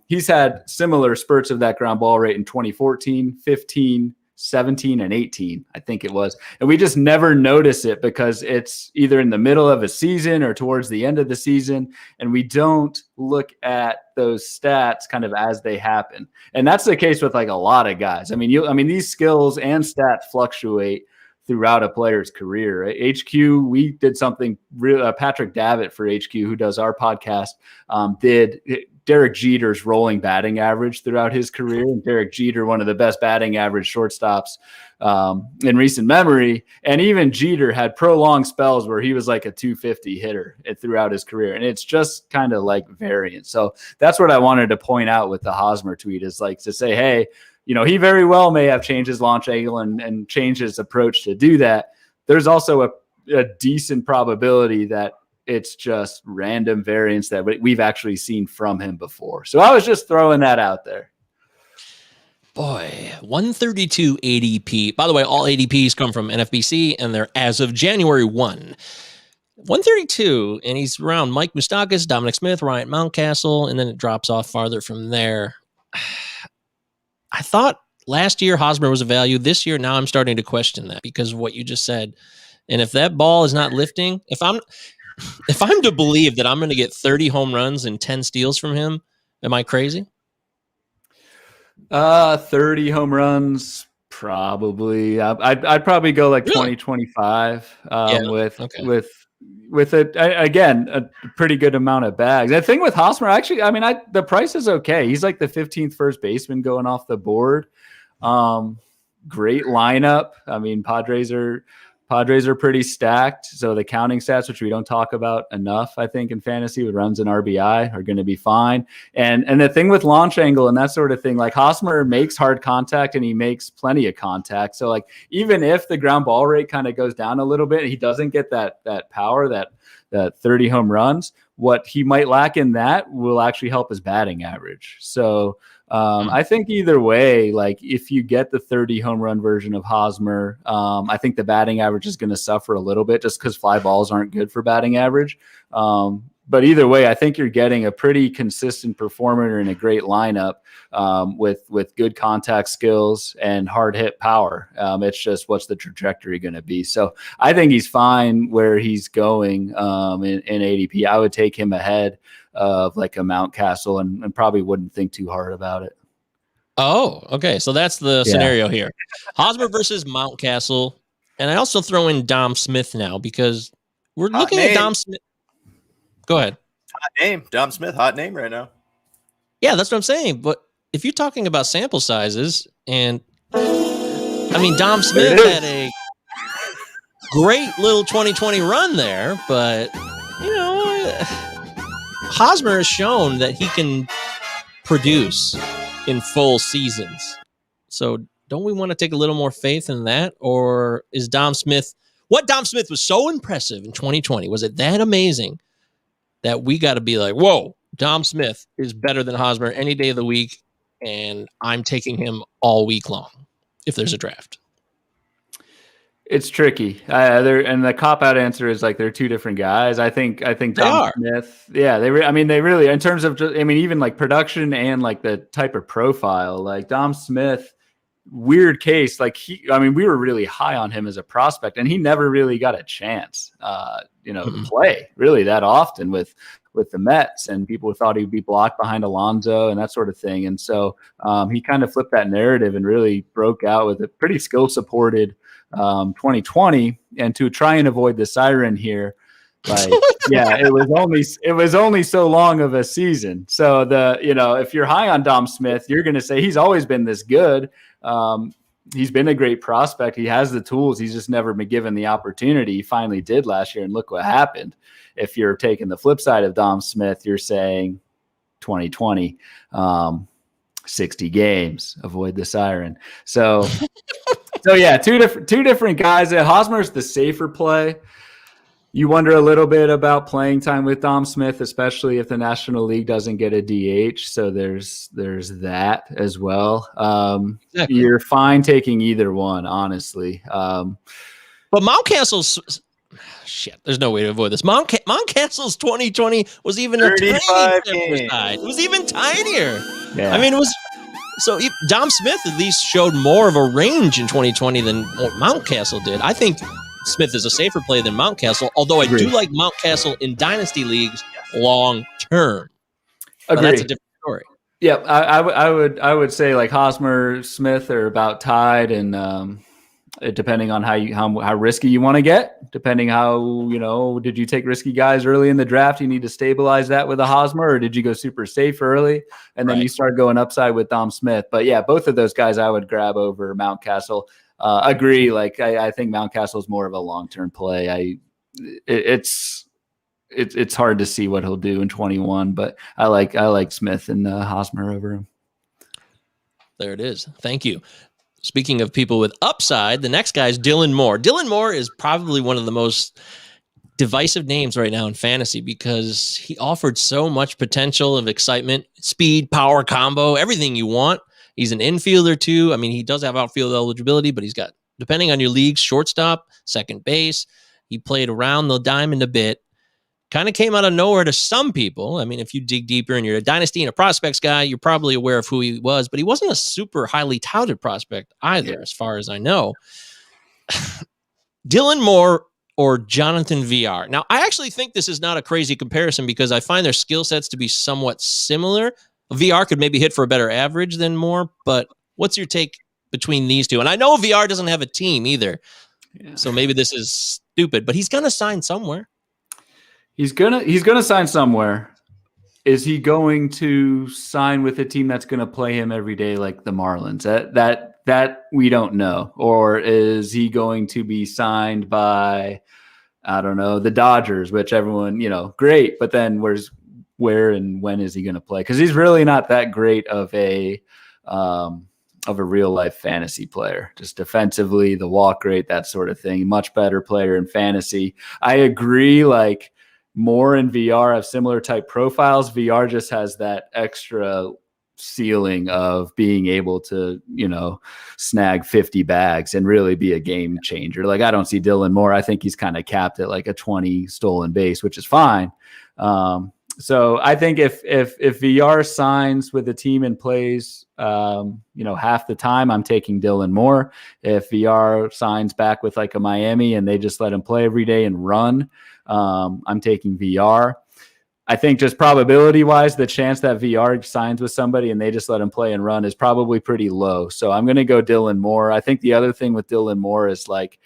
He's had similar spurts of that ground ball rate in 2014, 15, 17, and 18, I think it was. And we just never notice it because it's either in the middle of a season or towards the end of the season. And we don't look at those stats kind of as they happen. And that's the case with like a lot of guys. I mean, these skills and stats fluctuate throughout a player's career. HQ, we did something real. Patrick Davitt for HQ, who does our podcast, did Derek Jeter's rolling batting average throughout his career. And Derek Jeter, one of the best batting average shortstops in recent memory. And even Jeter had prolonged spells where he was like a 250 hitter throughout his career. And it's just kind of like variant. So that's what I wanted to point out with the Hosmer tweet, is like to say, hey, he very well may have changed his launch angle and changed his approach to do that. There's also a decent probability that it's just random variance that we've actually seen from him before. So I was just throwing that out there. Boy, 132 ADP. By the way, all ADPs come from NFBC, and they're as of January 1. 132, and he's around Mike Moustakas, Dominic Smith, Ryan Mountcastle, and then it drops off farther from there. I thought last year Hosmer was a value. This year, now I'm starting to question that because of what you just said. And if that ball is not lifting, if I'm to believe that I'm going to get 30 home runs and 10 steals from him, am I crazy? 30 home runs, probably. I'd probably go like Really? 20, 25 with a pretty good amount of bags. The thing with Hosmer, actually, the price is okay. He's like the 15th first baseman going off the board. Great lineup. I mean, Padres are pretty stacked. So the counting stats, which we don't talk about enough, I think, in fantasy with runs and RBI, are going to be fine. And the thing with launch angle and that sort of thing, like Hosmer makes hard contact and he makes plenty of contact. So like, even if the ground ball rate kind of goes down a little bit, he doesn't get that power, that 30 home runs. What he might lack in that will actually help his batting average. So I think either way, like if you get the 30 home run version of Hosmer, I think the batting average is going to suffer a little bit just because fly balls aren't good for batting average. But either way, I think you're getting a pretty consistent performer in a great lineup with good contact skills and hard hit power. It's just, what's the trajectory going to be? So I think he's fine where he's going in ADP. I would take him ahead of like a Mountcastle and probably wouldn't think too hard about it. Oh, okay. So that's the scenario here. Hosmer versus Mountcastle. And I also throw in Dom Smith now because we're looking at Dom Smith. Go ahead. Hot name. Dom Smith, hot name right now. Yeah, that's what I'm saying. But if you're talking about sample sizes, and Dom Smith had a great little 2020 run there, but Hosmer has shown that he can produce in full seasons. So don't we want to take a little more faith in that? Or is Dom Smith was so impressive in 2020? Was it that amazing that we got to be like, whoa, Dom Smith is better than Hosmer any day of the week, and I'm taking him all week long if there's a draft? It's tricky. And the cop out answer is like they're two different guys. I think Dom Smith. Yeah, they really in terms of just, even like production and like the type of profile. Like Dom Smith, weird case. Like we were really high on him as a prospect, and he never really got a chance, to play really that often with the Mets, and people thought he'd be blocked behind Alonso and that sort of thing. And so he kind of flipped that narrative and really broke out with a pretty skill supported 2020. And to try and avoid the siren here, like, yeah, it was only so long of a season. So if you're high on Dom Smith, you're going to say he's always been this good. He's been a great prospect. He has the tools. He's just never been given the opportunity. He finally did last year, and look what happened. If you're taking the flip side of Dom Smith, you're saying 2020, 60 games, avoid the siren. So yeah, two different guys. Hosmer's the safer play. You wonder a little bit about playing time with Dom Smith, especially if the National League doesn't get a DH. So there's that as well. Exactly. You're fine taking either one, honestly. But Mountcastle's shit. There's no way to avoid this. Mountcastle's 2020 was even a tiny side. It was even tinier. Yeah. It was. So Dom Smith at least showed more of a range in 2020 than what Mountcastle did. I think Smith is a safer play than Mountcastle, although I do like Mountcastle in dynasty leagues long term. But that's a different story. Yeah, I would say like Hosmer, Smith are about tied, and depending on how risky you want to get, depending how did you take risky guys early in the draft? You need to stabilize that with a Hosmer, or did you go super safe early and then you start going upside with Dom Smith? But yeah, both of those guys I would grab over Mountcastle. Agree. Like I think Mountcastle is more of a long-term play. It's hard to see what he'll do in 21, but I like Smith and Hosmer over him. There it is. Thank you. Speaking of people with upside, the next guy is Dylan Moore. Dylan Moore is probably one of the most divisive names right now in fantasy because he offered so much potential of excitement, speed, power combo, everything you want. He's an infielder too. He does have outfield eligibility, but he's got, depending on your league, shortstop, second base. He played around the diamond a bit. Kind of came out of nowhere to some people. If you dig deeper and you're a dynasty and a prospects guy, you're probably aware of who he was, but he wasn't a super highly touted prospect either, as far as I know. Dylan Moore or Jonathan VR. Now, I actually think this is not a crazy comparison because I find their skill sets to be somewhat similar. VR could maybe hit for a better average than Moore, but what's your take between these two? And I know VR doesn't have a team either, so maybe this is stupid, but he's going to sign somewhere. He's gonna sign somewhere. Is he going to sign with a team that's going to play him every day like the Marlins? That we don't know. Or is he going to be signed by, I don't know, the Dodgers, which everyone, great, but then where and when is he going to play? Because he's really not that great of a real life fantasy player. Just defensively, the walk rate, that sort of thing. Much better player in fantasy. I agree. Like Moore and VR have similar type profiles. VR just has that extra ceiling of being able to, snag 50 bags and really be a game changer. Like I don't see Dylan Moore. I think he's kind of capped at like a 20 stolen base, which is fine. So I think if VR signs with the team and plays, half the time, I'm taking Dylan Moore. If VR signs back with like a Miami and they just let him play every day and run, I'm taking VR. I think just probability wise, the chance that VR signs with somebody and they just let him play and run is probably pretty low. So I'm going to go Dylan Moore. I think the other thing with Dylan Moore is like,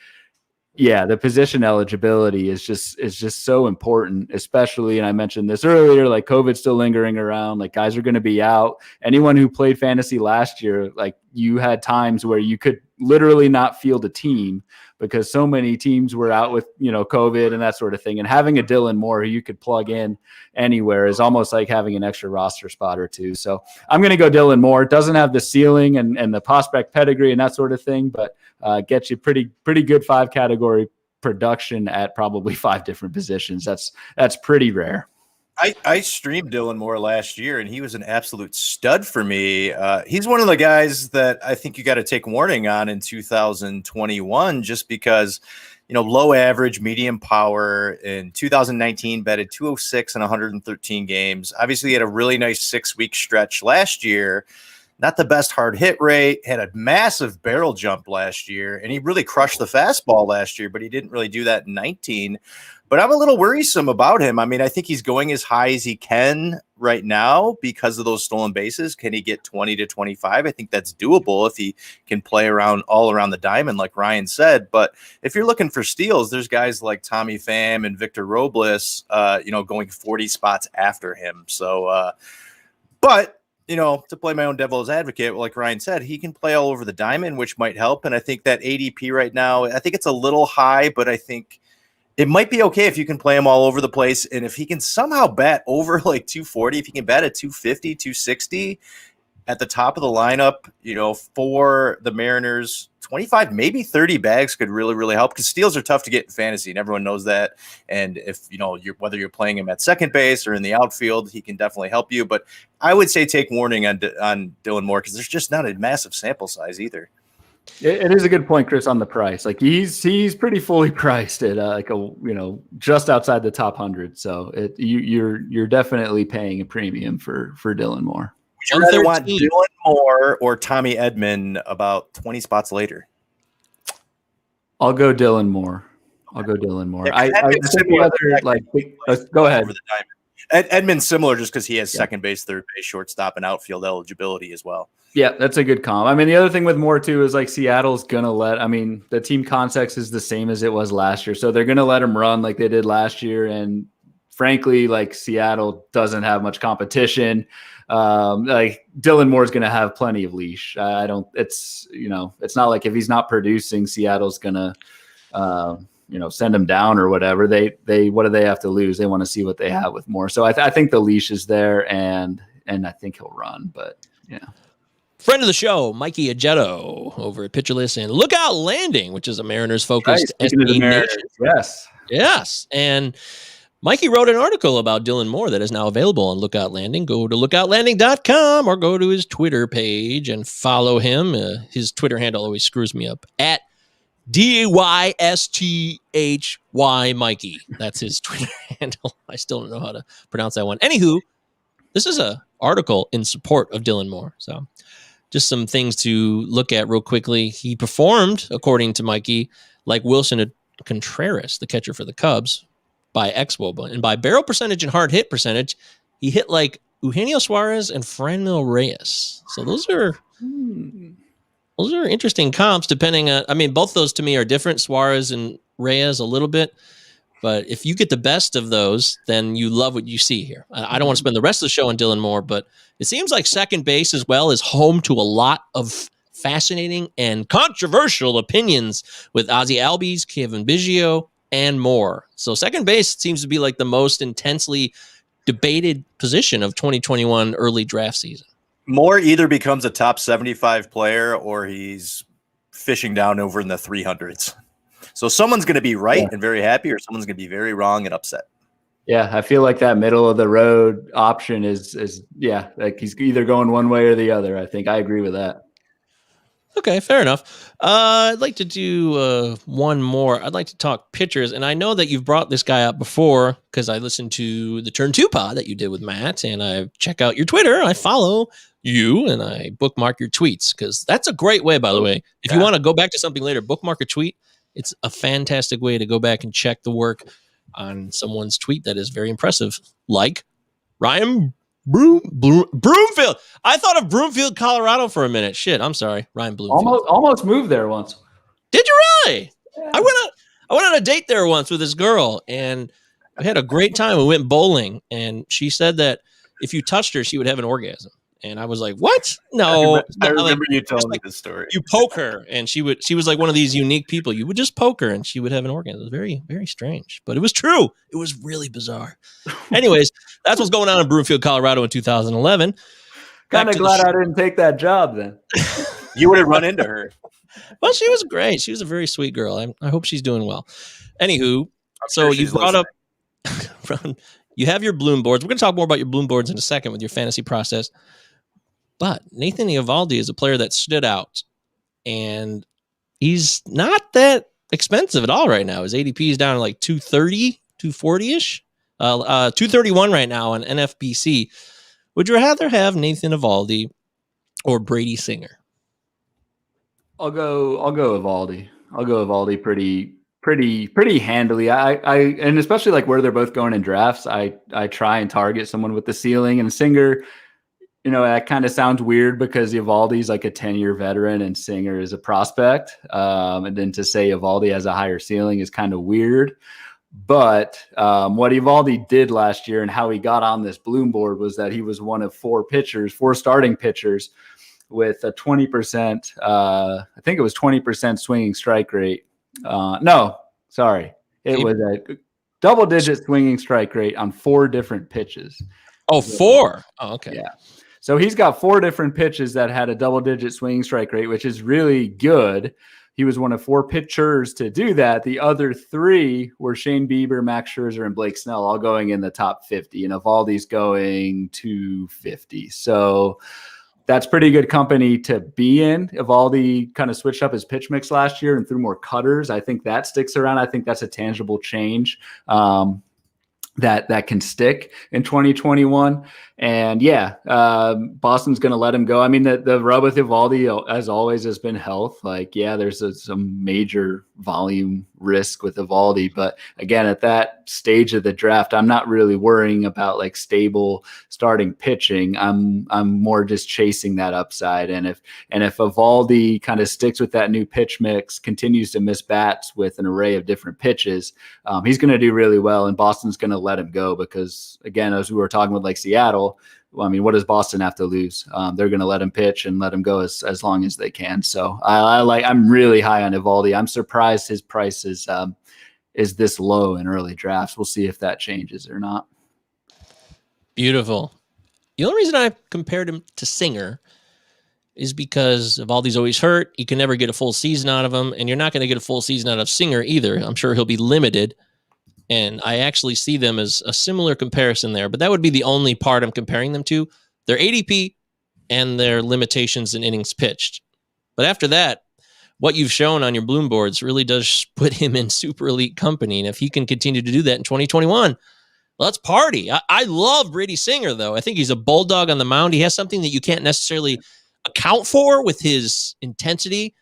the position eligibility is just so important, especially, and I mentioned this earlier, like COVID's still lingering around, like guys are going to be out. Anyone who played fantasy last year, like you had times where you could literally not field a team because so many teams were out with, COVID and that sort of thing. And having a Dylan Moore who you could plug in anywhere is almost like having an extra roster spot or two. So I'm going to go Dylan Moore. Doesn't have the ceiling and the prospect pedigree and that sort of thing, but gets you pretty good 5-category production at probably 5 different positions. That's pretty rare. I streamed Dylan Moore last year, and he was an absolute stud for me. He's one of the guys that I think you got to take warning on in 2021, just because, low average, medium power. In 2019, batted 206 in 113 games. Obviously, he had a really nice 6-week stretch last year. Not the best hard hit rate, had a massive barrel jump last year, and he really crushed the fastball last year, but he didn't really do that in 19. But I'm a little worrisome about him. I mean, I think he's going as high as he can right now because of those stolen bases. Can he get 20 to 25? I think that's doable if he can play all around the diamond, like Ryan said. But if you're looking for steals, there's guys like Tommy Pham and Victor Robles, going 40 spots after him. So, but to play my own devil's advocate, like Ryan said, he can play all over the diamond, which might help. And I think that ADP right now, I think it's a little high, but I think it might be okay if you can play him all over the place. And if he can somehow bat over like 240, if he can bat at 250, 260 at the top of the lineup, for the Mariners, 25, maybe 30 bags could really, really help, because steals are tough to get in fantasy, and everyone knows that. And if, whether you're playing him at second base or in the outfield, he can definitely help you. But I would say take warning on Dylan Moore, because there's just not a massive sample size either. It is a good point, Chris, on the price. Like he's pretty fully priced at just outside the top 100. So you're definitely paying a premium for Dylan Moore. Would you rather want Dylan Moore or Tommy Edman about 20 spots later? I'll go Dylan Moore. Yeah, I think go ahead. Edman's similar just because he has second base, third base, shortstop, and outfield eligibility as well. Yeah, that's a good comp. I mean, the other thing with Moore too is like Seattle's gonna the team context is the same as it was last year, so they're gonna let him run like they did last year. And frankly, like Seattle doesn't have much competition. Like Dylan Moore's going to have plenty of leash. It's not like if he's not producing, Seattle's going to, send him down or whatever. What do they have to lose? They want to see what they have with Moore. So I think the leash is there, and I think he'll run, but yeah. Friend of the show, Mikey Agetto over at Pitcherless and Lookout Landing, which is a Mariners focused SB Nation. Yes. And Mikey wrote an article about Dylan Moore that is now available on Lookout Landing. Go to lookoutlanding.com or go to his Twitter page and follow him. His Twitter handle always screws me up, at DYSTHY Mikey. That's his Twitter handle. I still don't know how to pronounce that one. Anywho, this is an article in support of Dylan Moore. So just some things to look at real quickly. He performed, according to Mikey, like Wilson Contreras, the catcher for the Cubs, by xWOBA, and by barrel percentage and hard hit percentage, he hit like Eugenio Suarez and Franmil Reyes. So those are interesting comps. Depending on, both those to me are different. Suarez and Reyes a little bit, but if you get the best of those, then you love what you see here. I don't want to spend the rest of the show on Dylan Moore, but it seems like second base as well is home to a lot of fascinating and controversial opinions with Ozzie Albies, Kevin Biggio, and more. So second base seems to be like the most intensely debated position of 2021 early draft season. Moore either becomes a top 75 player or he's fishing down over in the 300s. So someone's going to be right and very happy, or someone's going to be very wrong and upset. Yeah, I feel like that middle of the road option is like he's either going one way or the other. I think I agree with that. Okay, fair enough. I'd like to do one more. I'd like to talk pitchers, and I know that you've brought this guy up before because I listened to the Turn 2 pod that you did with Matt, and I check out your Twitter. I follow you, and I bookmark your tweets because that's a great way, by the way. If you want to go back to something later, bookmark a tweet. It's a fantastic way to go back and check the work on someone's tweet that is very impressive, like Ryan Bloomfield. I thought of Bloomfield, Colorado for a minute. Shit, I'm sorry. Ryan Bloomfield. Almost moved there once. Did you really? Yeah. I went on a date there once with this girl, and we had a great time. We went bowling, and she said that if you touched her, she would have an orgasm. And I was like, "What? No!" I remember you telling me this story. You poke her, and she was like one of these unique people. You would just poke her, and she would have an orgasm. It was very, very strange, but it was true. It was really bizarre. Anyways, that's what's going on in Bloomfield, Colorado in 2011. Kind of glad I didn't take that job then. You would have run into her. Well, she was great. She was a very sweet girl. I hope she's doing well. Anywho, so you brought up You have your bloom boards. We're going to talk more about your bloom boards in a second with your fantasy process. But Nathan Eovaldi is a player that stood out, and he's not that expensive at all right now. His ADP is down to like 230, 240-ish, 231 right now on NFBC. Would you rather have Nathan Eovaldi or Brady Singer? I'll go Evaldi. I'll go Evaldi pretty handily. I and especially like where they're both going in drafts, I try and target someone with the ceiling. And Singer, that kind of sounds weird because Evaldi's like a 10-year veteran and Singer is a prospect. And then to say Evaldi has a higher ceiling is kind of weird. But what Evaldi did last year and how he got on this bloom board was that he was one of four starting pitchers with a 20%, I think it was 20% swinging strike rate. No, sorry. It was a double-digit swinging strike rate on 4 different pitches. Oh, 4? Oh, okay. Yeah. So he's got 4 different pitches that had a double-digit swinging strike rate, which is really good. He was one of 4 pitchers to do that. The other 3 were Shane Bieber, Max Scherzer, and Blake Snell, all going in the top 50, and Evaldi's going 250. So that's pretty good company to be in. Evaldi kind of switched up his pitch mix last year and threw more cutters. I think that sticks around. I think that's a tangible change that can stick in 2021. And Boston's going to let him go. I mean, the rub with Evaldi, as always, has been health. Like, there's some major volume risk with Evaldi. But again, at that stage of the draft, I'm not really worrying about like stable starting pitching. I'm more just chasing that upside. And if Evaldi kind of sticks with that new pitch mix, continues to miss bats with an array of different pitches, he's going to do really well. And Boston's going to let him go because, again, as we were talking with like Seattle, I mean, what does Boston have to lose? They're going to let him pitch and let him go as long as they can. So I'm really high on Evaldi. I'm surprised his price is this low in early drafts. We'll see if that changes or not. Beautiful. The only reason I compared him to Singer is because Evaldi's always hurt. You can never get a full season out of him, and you're not going to get a full season out of Singer either. I'm sure he'll be limited. And I actually see them as a similar comparison there, but that would be the only part I'm comparing them to. Their ADP and their limitations in innings pitched. But after that, what you've shown on your bloom boards really does put him in super elite company. And if he can continue to do that in 2021, let's party. I love Brady Singer, though. I think he's a bulldog on the mound. He has something that you can't necessarily account for with his intensity.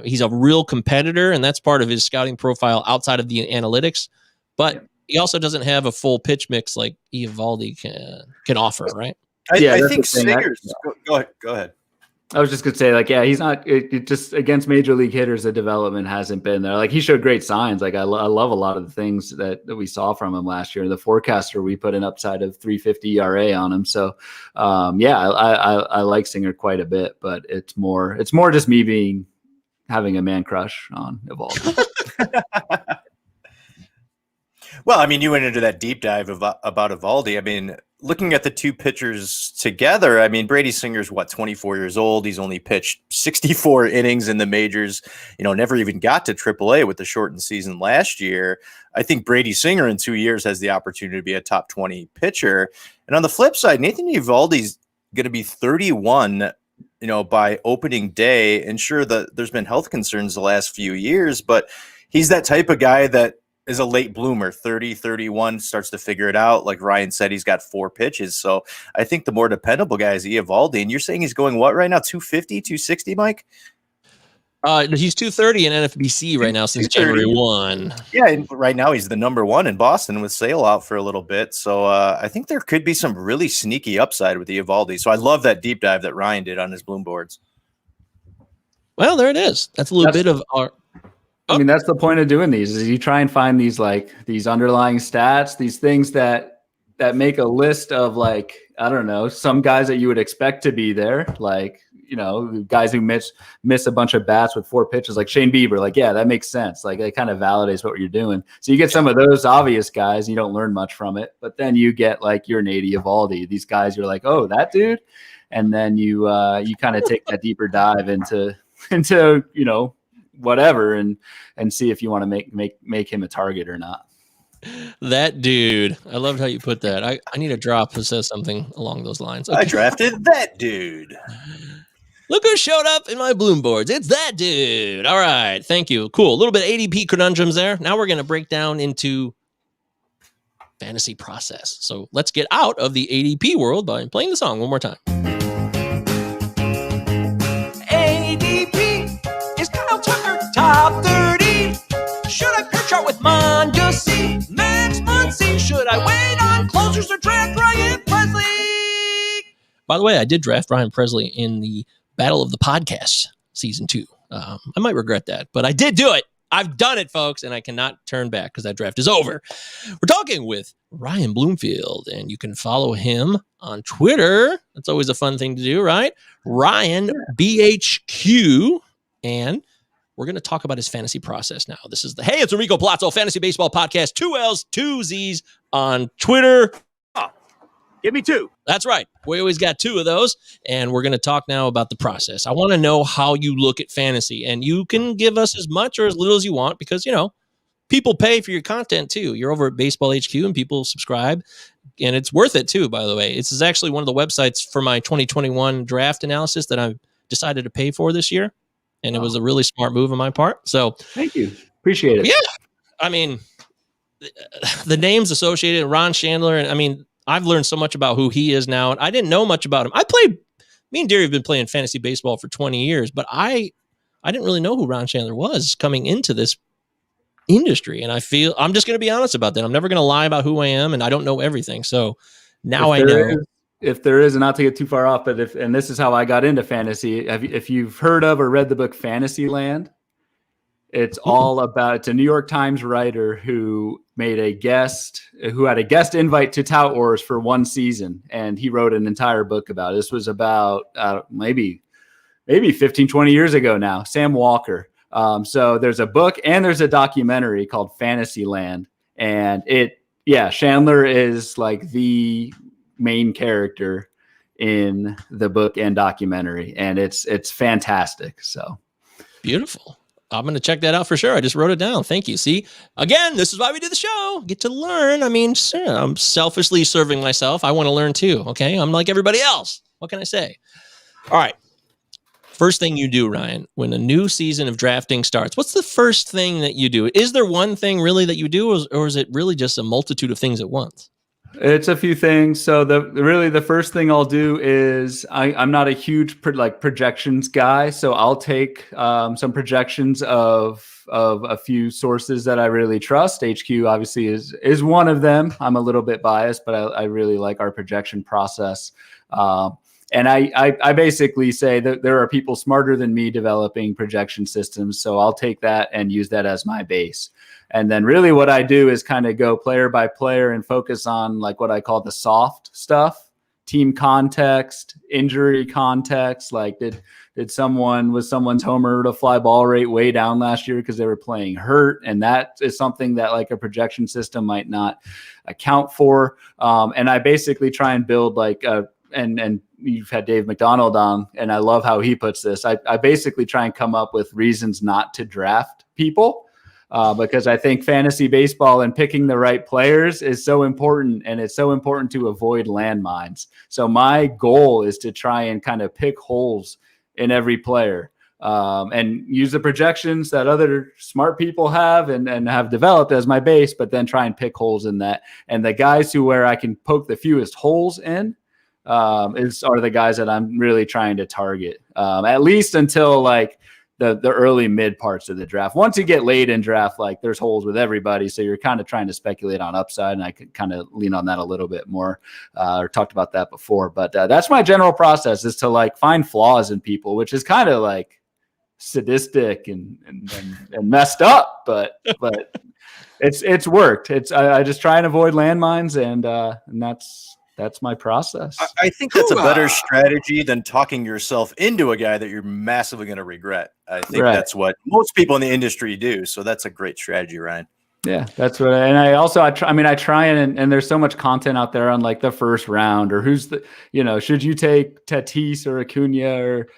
He's a real competitor, and that's part of his scouting profile outside of the analytics. But he also doesn't have a full pitch mix like Eovaldi can offer, right? I think Singer's. Go ahead. I was just going to say, like, he's not it just against major league hitters. The development hasn't been there. Like, he showed great signs. Like, I love a lot of the things that we saw from him last year. The forecaster, we put an upside of 3.50 ERA on him. So, I like Singer quite a bit, but it's more just me having a man crush on Evaldi. Well, I mean, you went into that deep dive about Evaldi. I mean, looking at the two pitchers together, I mean, Brady Singer's 24 years old. He's only pitched 64 innings in the majors, never even got to AAA with the shortened season last year. I think Brady Singer in 2 years has the opportunity to be a top 20 pitcher. And on the flip side, Nathan Eovaldi's going to be 31, by opening day. And sure, there's been health concerns the last few years, but he's that type of guy that is a late bloomer, 30, 31, starts to figure it out. Like Ryan said, he's got 4 pitches. So I think the more dependable guy is Eovaldi. And you're saying he's going what right now? 250, 260, Mike? He's 230 in NFBC right now since January 1. Yeah, and right now he's the number 1 in Boston with Sale out for a little bit. So I think there could be some really sneaky upside with Eovaldi. So I love that deep dive that Ryan did on his bloom boards. Well, there it is. That's a little bit of our... I mean, that's the point of doing these is you try and find these underlying stats, these things that make a list of like, I don't know, some guys that you would expect to be there. Like, guys who miss a bunch of bats with 4 pitches, like Shane Bieber, like, yeah, that makes sense. Like it kind of validates what you're doing. So you get some of those obvious guys, and you don't learn much from it, but then you get like your Nady Eovaldi, these guys, you're like, oh, that dude. And then you kind of take that deeper dive into, whatever and see if you want to make him a target or not. That dude. I loved how you put that. I need a drop that says something along those lines. I drafted that dude. Look who showed up in my Bloom boards. It's that dude. All right. Thank you. Cool. A little bit of ADP conundrums there. Now we're going to break down into fantasy process. So let's get out of the ADP world by playing the song one more time. ADP is Kyle Tucker, top 30. Should I pitch out with Mondesi, Max Muncy? Should I wait on closers or draft Ryan Presley? By the way, I did draft Ryan Presley in the Battle of the Podcasts season 2. I might regret that, but I did do it. I've done it, folks, and I cannot turn back because that draft is over. We're talking with Ryan Bloomfield, and you can follow him on Twitter. That's always a fun thing to do, right? Ryan BHQ, and we're going to talk about his fantasy process now. This is the Hey, it's Enrico Palazzo Fantasy Baseball Podcast, 2 L's, 2 Z's on Twitter. Give me 2. That's right. We always got 2 of those, and we're going to talk now about the process. I want to know how you look at fantasy, and you can give us as much or as little as you want because, you know, people pay for your content too. You're over at Baseball HQ, and people subscribe, and it's worth it too, by the way. This is actually one of the websites for my 2021 draft analysis that I decided to pay for this year, and it was a really smart move on my part. So thank you. Appreciate it. Yeah. I mean, the names associated, Ron Chandler, and I mean, I've learned so much about who he is now. And I didn't know much about him. Me and Derry have been playing fantasy baseball for 20 years, but I didn't really know who Ron Chandler was coming into this industry. And I'm just going to be honest about that. I'm never going to lie about who I am, and I don't know everything. So now I know. If there is, and not to get too far off, but and this is how I got into fantasy. If you've heard of or read the book Fantasyland, it's all about, it's a New York Times writer who had a guest invite to Tout Wars for one season. And he wrote an entire book about it. This was about maybe 15, 20 years ago now, Sam Walker. So there's a book and there's a documentary called Fantasyland. And Chandler is like the main character in the book and documentary. And it's fantastic. So beautiful. I'm going to check that out for sure. I just wrote it down. Thank you. See, again, this is why we do the show. Get to learn. I mean, I'm selfishly serving myself. I want to learn too. Okay. I'm like everybody else. What can I say? All right. First thing you do, Ryan, when a new season of drafting starts, what's the first thing that you do? Is there one thing really that you do, or is it really just a multitude of things at once? It's a few things. So the first thing I'll do is I'm not a huge projections guy. So I'll take some projections of a few sources that I really trust. HQ obviously is one of them. I'm a little bit biased, but I really like our projection process. And I basically say that there are people smarter than me developing projection systems. So I'll take that and use that as my base. And then really what I do is kind of go player by player and focus on like what I call the soft stuff, team context, injury context. Like was someone's homer to fly ball rate way down last year because they were playing hurt? And that is something that like a projection system might not account for. And I basically try and build like and you've had Dave McDonald on, and I love how he puts this. I basically try and come up with reasons not to draft people. Because I think fantasy baseball and picking the right players is so important, and it's so important to avoid landmines. So my goal is to try and kind of pick holes in every player and use the projections that other smart people have and have developed as my base, but then try and pick holes in that. And the guys where I can poke the fewest holes in are the guys that I'm really trying to target, at least until like the early mid parts of the draft. Once you get late in draft, like there's holes with everybody. So you're kind of trying to speculate on upside, and I could kind of lean on that a little bit more, or talked about that before, but that's my general process, is to like find flaws in people, which is kind of like sadistic and messed up, but it's worked. I just try and avoid landmines, and that's my process. I think that's a better strategy than talking yourself into a guy that you're massively going to regret. I think that's what most people in the industry do. So that's a great strategy, Ryan. Yeah, that's what. And I try and there's so much content out there on like the first round, or should you take Tatis or Acuna or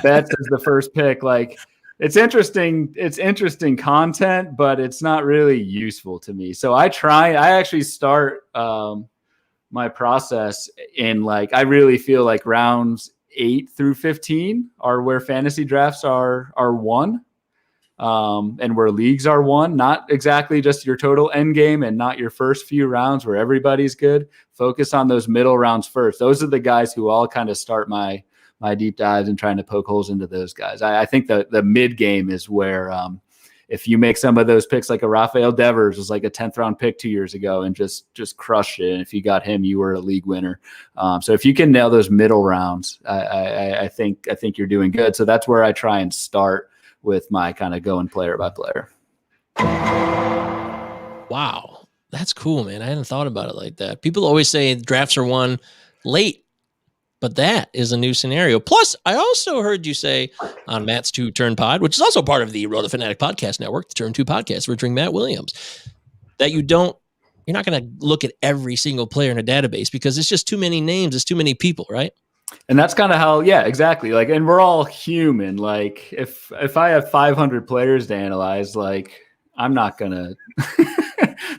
Betts as the first pick? Like, it's interesting. It's interesting content, but it's not really useful to me. So I actually start my process in like, I really feel like rounds 8 through 15 are where fantasy drafts are won. And where leagues are won, not exactly just your total end game and not your first few rounds where everybody's good. Focus on those middle rounds first. Those are the guys who all kind of start my deep dives and trying to poke holes into those guys. I think the mid game is where if you make some of those picks, like a Rafael Devers was like a 10th round pick 2 years ago and just crushed it. And if you got him, you were a league winner. So if you can nail those middle rounds, I think you're doing good. So that's where I try and start with my kind of going player by player. Wow. That's cool, man. I hadn't thought about it like that. People always say drafts are won late, but that is a new scenario. Plus, I also heard you say on Matt's Two Turn Pod, which is also part of the Roto Fanatic Podcast Network, the Turn 2 podcast featuring Matt Williams, that you're not going to look at every single player in a database because it's just too many names. It's too many people, right? And that's kind of how, yeah, exactly. Like, and we're all human. Like if I have 500 players to analyze, like I'm not going to,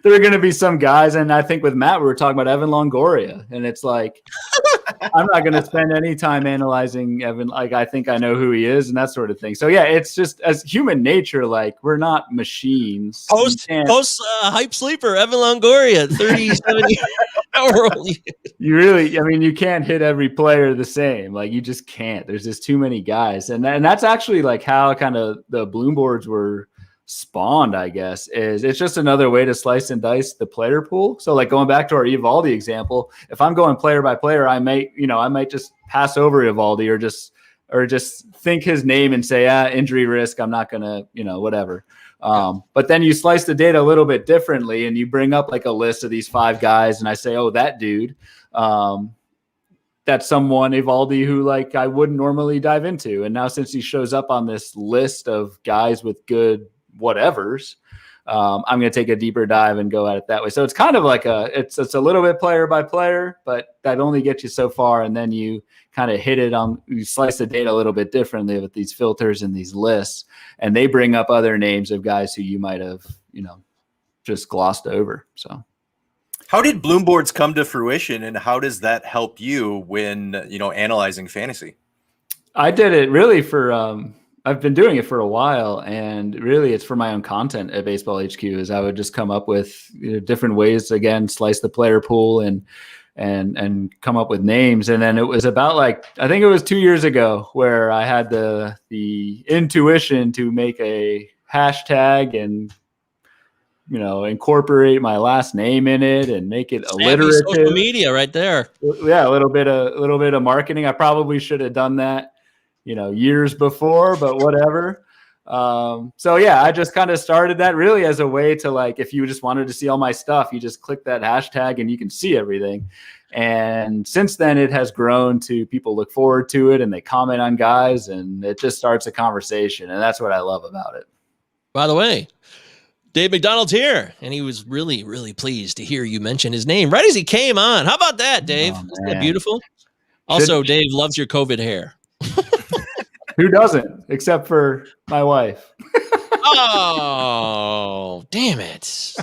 there are going to be some guys. And I think with Matt, we were talking about Evan Longoria, and it's like, I'm not going to spend any time analyzing Evan. Like, I think I know who he is and that sort of thing. So yeah, it's just as human nature, like we're not machines. Post hype sleeper, Evan Longoria, 37-year-old. You really, I mean, you can't hit every player the same. Like you just can't. There's just too many guys. And that's actually like how kind of the Bloom boards were spawned, I guess, is it's just another way to slice and dice the player pool. So like going back to our Evaldi example, if I'm going player by player, I might just pass over Evaldi or just think his name and say, injury risk. I'm not going to, whatever. But then you slice the data a little bit differently and you bring up like a list of these 5 guys. And I say, oh, that dude, that's someone, Evaldi, who like I wouldn't normally dive into. And now since he shows up on this list of guys with good whatevers, I'm going to take a deeper dive and go at it that way. So it's kind of like it's a little bit player by player, but that only gets you so far. And then you kind of you slice the data a little bit differently with these filters and these lists, and they bring up other names of guys who you might have, just glossed over. So how did Bloom boards come to fruition, and how does that help you when, analyzing fantasy? I did it really for, I've been doing it for a while, and really it's for my own content at Baseball HQ. Is I would just come up with different ways to, again, slice the player pool and come up with names. And then it was about I think it was 2 years ago where I had the intuition to make a hashtag and incorporate my last name in it and make it alliterative. Social media right there. Yeah, a little bit of marketing. I probably should have done that years before, but whatever. So yeah, I just kind of started that really as a way to if you just wanted to see all my stuff, you just click that hashtag and you can see everything. And since then it has grown to people look forward to it and they comment on guys and it just starts a conversation. And that's what I love about it. By the way, Dave McDonald's here, and he was really, really pleased to hear you mention his name right as he came on. How about that, Dave? Isn't that beautiful? Also, Dave loves your COVID hair. Who doesn't, except for my wife? Oh, damn it. It's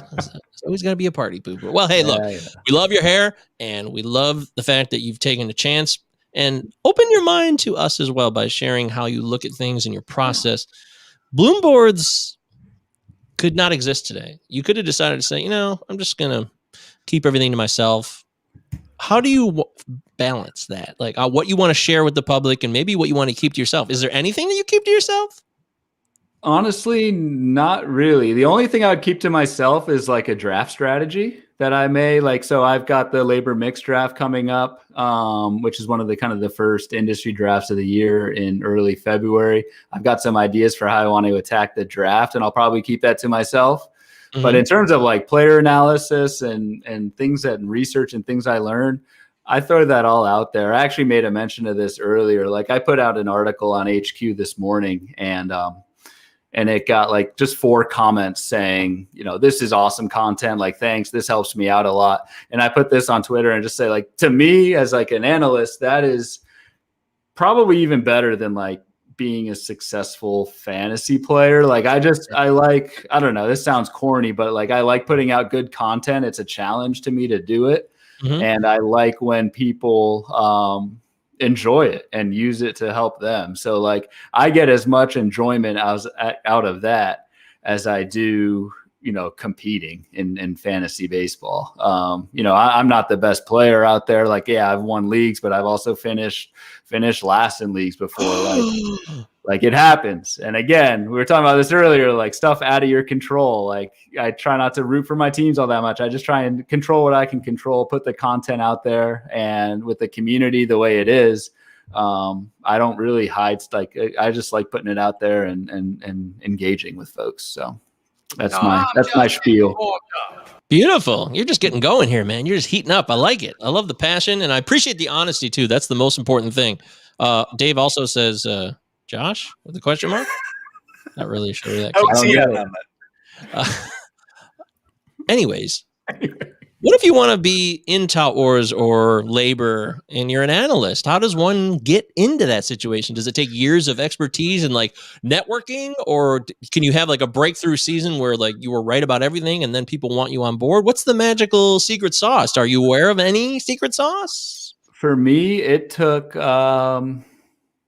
always got to be a party pooper. Well, hey, look, we love your hair, and we love the fact that you've taken a chance and open your mind to us as well by sharing how you look at things in your process. Bloom boards could not exist today. You could have decided to say, I'm just going to keep everything to myself. How do you balance that? Like what you want to share with the public and maybe what you want to keep to yourself? Is there anything that you keep to yourself? Honestly, not really. The only thing I would keep to myself is like a draft strategy that I may so I've got the labor mix draft coming up, which is one of the kind of the first industry drafts of the year in early February. I've got some ideas for how I want to attack the draft, and I'll probably keep that to myself. Mm-hmm. But in terms of player analysis and things and research and things I learned, I throw that all out there. I actually made a mention of this earlier. I put out an article on HQ this morning, and it got just 4 comments saying, this is awesome content. Thanks. This helps me out a lot. And I put this on Twitter and just say to me as an analyst, that is probably even better than being a successful fantasy player. Like I don't know, this sounds corny, but like I like putting out good content. It's a challenge to me to do it. Mhm. And I like when people enjoy it and use it to help them. So like I get as much enjoyment out of that as I do, competing in fantasy baseball. I'm not the best player out there. Like, yeah, I've won leagues, but I've also finished last in leagues before. Like it happens. And again, we were talking about this earlier, like stuff out of your control. Like I try not to root for my teams all that much. I just try and control what I can control, put the content out there, and with the community the way it is, I don't really hide. Like I just like putting it out there and engaging with folks. So that's my spiel. Beautiful. You're just getting going here, man. You're just heating up. I like it. I love the passion, and I appreciate the honesty too. That's the most important thing. Dave also says, Josh, with a question mark? Not really sure where that came from. Anyways, what if you want to be in Tout Wars or labor and you're an analyst? How does one get into that situation? Does it take years of expertise and like networking, or can you have like a breakthrough season where like you were right about everything and then people want you on board? What's the magical secret sauce? Are you aware of any secret sauce? For me, it took,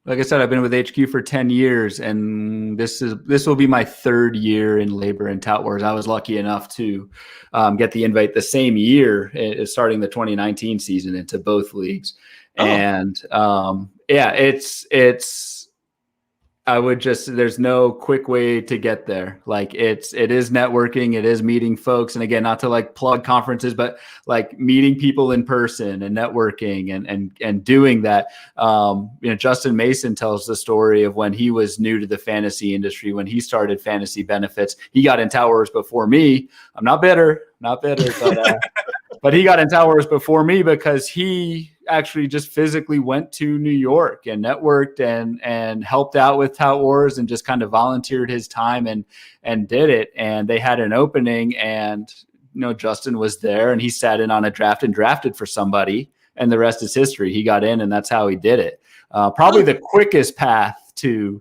like I said, I've been with HQ for 10 years, and this will be my third year in labor and Tout Wars. I was lucky enough to get the invite the same year, starting the 2019 season, into both leagues. And there's no quick way to get there. Like it is networking, it is meeting folks. And again, not to like plug conferences, but like meeting people in person and networking and doing that. Justin Mason tells the story of when he was new to the fantasy industry, when he started Fantasy Benefits. He got in Tout Wars before me. I'm not bitter, but he got in Tout Wars before me because he actually just physically went to New York and networked and helped out with Tout Wars and just kind of volunteered his time and did it. And they had an opening, and Justin was there, and he sat in on a draft and drafted for somebody, and the rest is history. He got in, and that's how he did it. Probably the quickest path to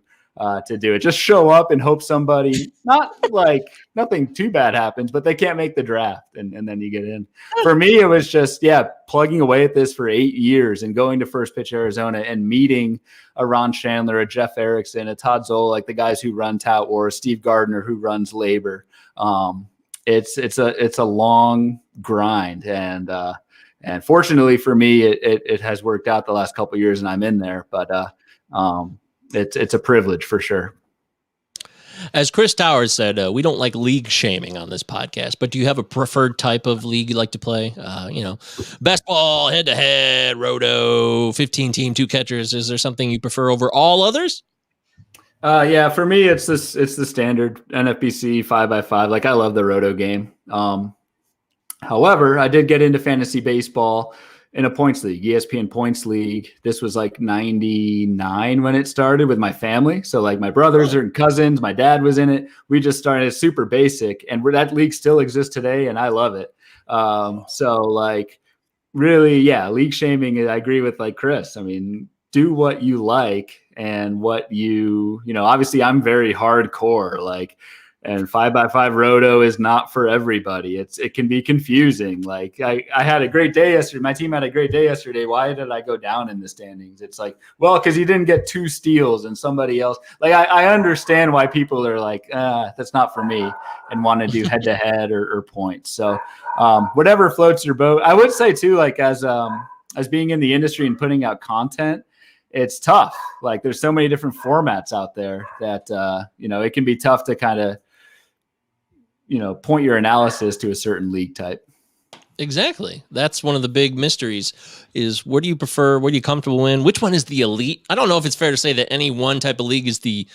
do it. Just show up and hope somebody, not like nothing too bad happens, but they can't make the draft, and then you get in. For me, it was just, plugging away at this for 8 years and going to First Pitch Arizona and meeting a Ron Chandler, a Jeff Erickson, a Todd Zola, like the guys who run Tout Wars, Steve Gardner, who runs labor. It's a long grind, and fortunately for me, it has worked out the last couple of years, and I'm in there, but it's a privilege for sure. As Chris Towers said, we don't like league shaming on this podcast, but do you have a preferred type of league you like to play? Best ball, head to head, roto, 15 team, 2 catchers. Is there something you prefer over all others? For me, it's the standard NFBC 5x5. Like I love the roto game. However, I did get into fantasy baseball in a points league, ESPN points league. This was like 99 when it started with my family. So like my brothers and cousins, my dad was in it. We just started super basic, and that league still exists today, and I love it. So like really, league shaming, I agree with like Chris. I mean, do what you like and what obviously I'm very hardcore, and 5x5 roto is not for everybody. It can be confusing. Like I had a great day yesterday. My team had a great day yesterday. Why did I go down in the standings? It's like, well, because you didn't get 2 steals and somebody else. Like I understand why people are like, that's not for me, and want to do head to head or points. So whatever floats your boat. I would say too, like as being in the industry and putting out content, it's tough. Like there's so many different formats out there that it can be tough to kind of point your analysis to a certain league type. Exactly. That's one of the big mysteries is what do you prefer? What are you comfortable in? Which one is the elite? I don't know if it's fair to say that any one type of league is the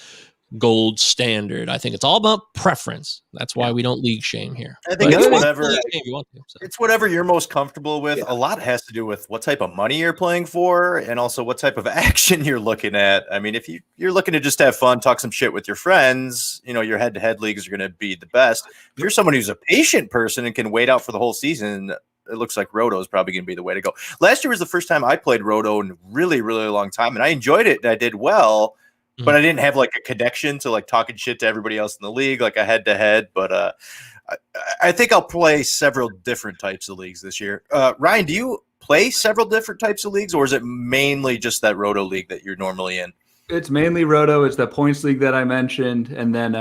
gold standard. I think it's all about preference. That's why we don't league shame here. I think it's whatever. So. It's whatever you're most comfortable with. A lot has to do with what type of money you're playing for, and also what type of action you're looking at. I mean, if you're looking to just have fun, talk some shit with your friends, your head-to-head leagues are going to be the best. If you're someone who's a patient person and can wait out for the whole season, it looks like Roto is probably going to be the way to go. Last year was the first time I played Roto in a really, really long time, and I enjoyed it, and I did well. but I didn't have like a connection to like talking shit to everybody else in the league, like a head to head. But I think I'll play several different types of leagues this year. Ryan, do you play several different types of leagues, or is it mainly just that Roto league that you're normally in? It's mainly Roto. It's the points league that I mentioned, and then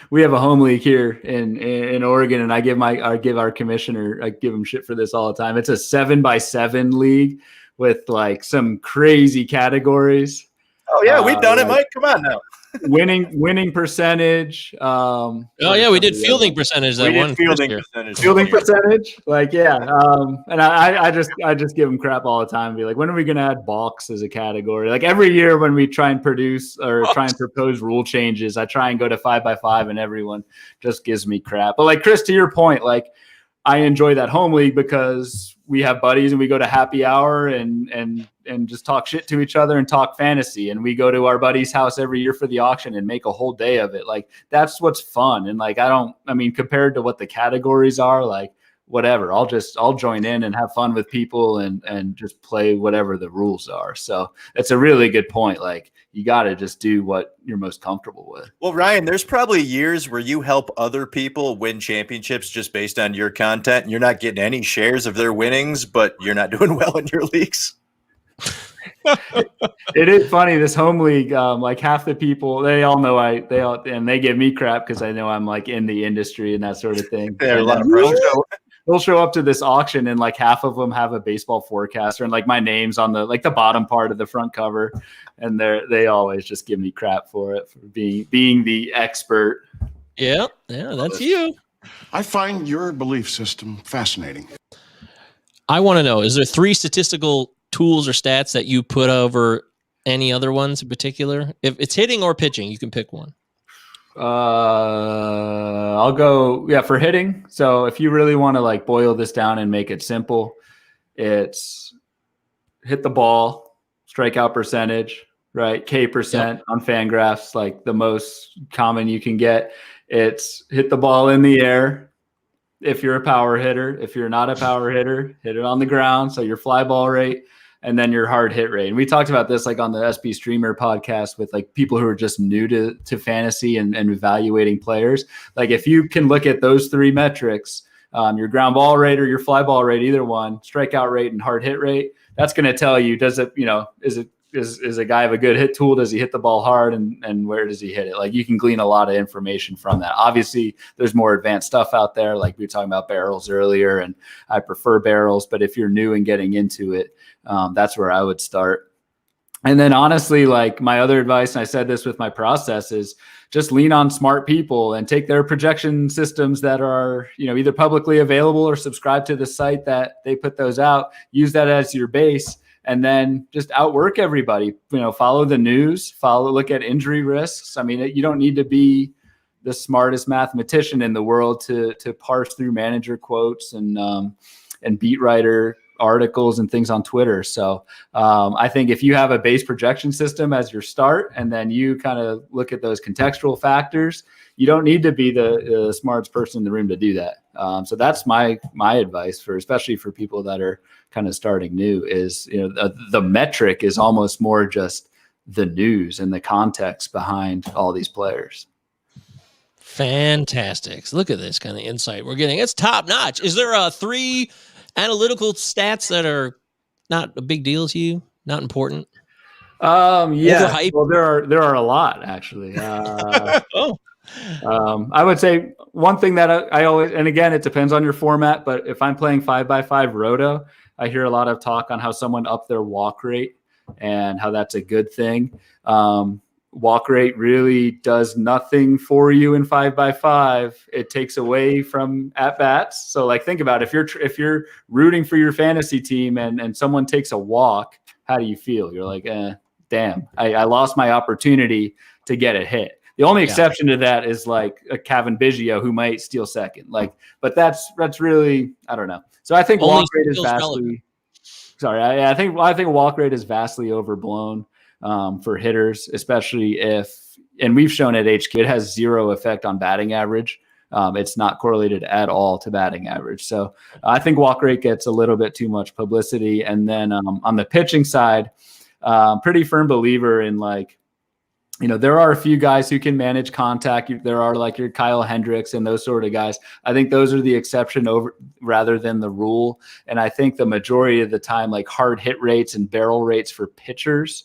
we have a home league here in Oregon, and I give our commissioner, I give him shit for this all the time. It's a 7x7 league with like some crazy categories. Oh yeah, we've done it, Mike. Come on now. winning percentage. Oh yeah, we did fielding percentage. That one fielding percentage. Like and I just give them crap all the time. Be like, when are we gonna add balks as a category? Like every year when we try and produce or try and propose rule changes, I try and go to 5x5, and everyone just gives me crap. But like Chris, to your point, like I enjoy that home league because we have buddies and we go to happy hour and just talk shit to each other and talk fantasy. And we go to our buddy's house every year for the auction and make a whole day of it. Like that's what's fun. And like, compared to what the categories are, like whatever, I'll join in and have fun with people and just play whatever the rules are. So it's a really good point. Like you got to just do what you're most comfortable with. Well, Ryan, there's probably years where you help other people win championships just based on your content, and you're not getting any shares of their winnings, but you're not doing well in your leagues. It is funny, this home league, like half the people, they all know and they give me crap because I know I'm like in the industry and that sort of thing. There's a lot of pressure. They'll show up to this auction and like half of them have a baseball forecaster and like my name's on the bottom part of the front cover, and they always just give me crap for it, for being the expert. Yeah, that's you. I find your belief system fascinating. I want to know, is there 3 statistical tools or stats that you put over any other ones in particular? If it's hitting or pitching, you can pick one. I'll go for hitting. So if you really want to like boil this down and make it simple, it's hit the ball, strikeout percentage, right? K percent on Fangraphs, like the most common you can get. It's hit the ball in the air if you're a power hitter. If you're not a power hitter, hit it on the ground. So your fly ball rate, and then your hard hit rate. And we talked about this like on the SB Streamer podcast with like people who are just new to fantasy and evaluating players. Like if you can look at those 3 metrics, your ground ball rate or your fly ball rate, either one, strikeout rate and hard hit rate, that's going to tell you, is a guy have a good hit tool? Does he hit the ball hard, and where does he hit it? Like you can glean a lot of information from that. Obviously there's more advanced stuff out there. Like we were talking about barrels earlier, and I prefer barrels, but if you're new and getting into it, that's where I would start. And then honestly, like my other advice, and I said this with my process, is just lean on smart people and take their projection systems that are, either publicly available or subscribe to the site that they put those out. Use that as your base, and then just outwork everybody. Follow the news, look at injury risks. I mean, you don't need to be the smartest mathematician in the world to parse through manager quotes and beat writer articles and things on Twitter. So I think if you have a base projection system as your start, and then you kind of look at those contextual factors, you don't need to be the smartest person in the room to do that. So that's my advice especially for people that are kind of starting new, is the metric is almost more just the news and the context behind all these players. Fantastic. Look at this kind of insight we're getting. It's top notch. Is there 3 analytical stats that are not a big deal to you? Not important? Overhyped? Well, there are a lot actually. I would say one thing that I always, and again, it depends on your format, but if I'm playing 5x5 Roto, I hear a lot of talk on how someone upped their walk rate and how that's a good thing. Walk rate really does nothing for you in 5x5. It takes away from at bats. So like, think about it. If you're rooting for your fantasy team and someone takes a walk, how do you feel? You're like, damn, I lost my opportunity to get a hit. The only exception to that is like a Kevin Biggio who might steal second. Like, but that's really, I don't know. So I think walk rate is vastly. Sorry, I think walk rate is vastly overblown for hitters, especially and we've shown at HQ, it has 0 effect on batting average. It's not correlated at all to batting average. So I think walk rate gets a little bit too much publicity. And then on the pitching side, pretty firm believer in like there are a few guys who can manage contact. There are like your Kyle Hendricks and those sort of guys. I think those are the exception rather than the rule. And I think the majority of the time, like hard hit rates and barrel rates for pitchers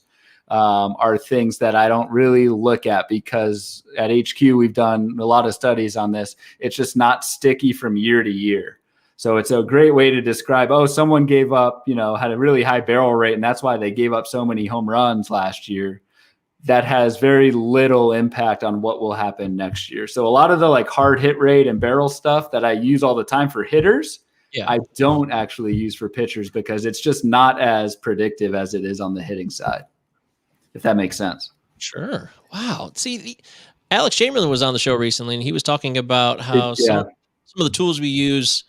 are things that I don't really look at, because at HQ, we've done a lot of studies on this. It's just not sticky from year to year. So it's a great way to describe, someone gave up, had a really high barrel rate, and that's why they gave up so many home runs last year. That has very little impact on what will happen next year. So a lot of the like hard hit rate and barrel stuff that I use all the time for hitters, I don't actually use for pitchers, because it's just not as predictive as it is on the hitting side, if that makes sense. Sure. Wow. See, Alex Chamberlain was on the show recently, and he was talking about how some of the tools we use,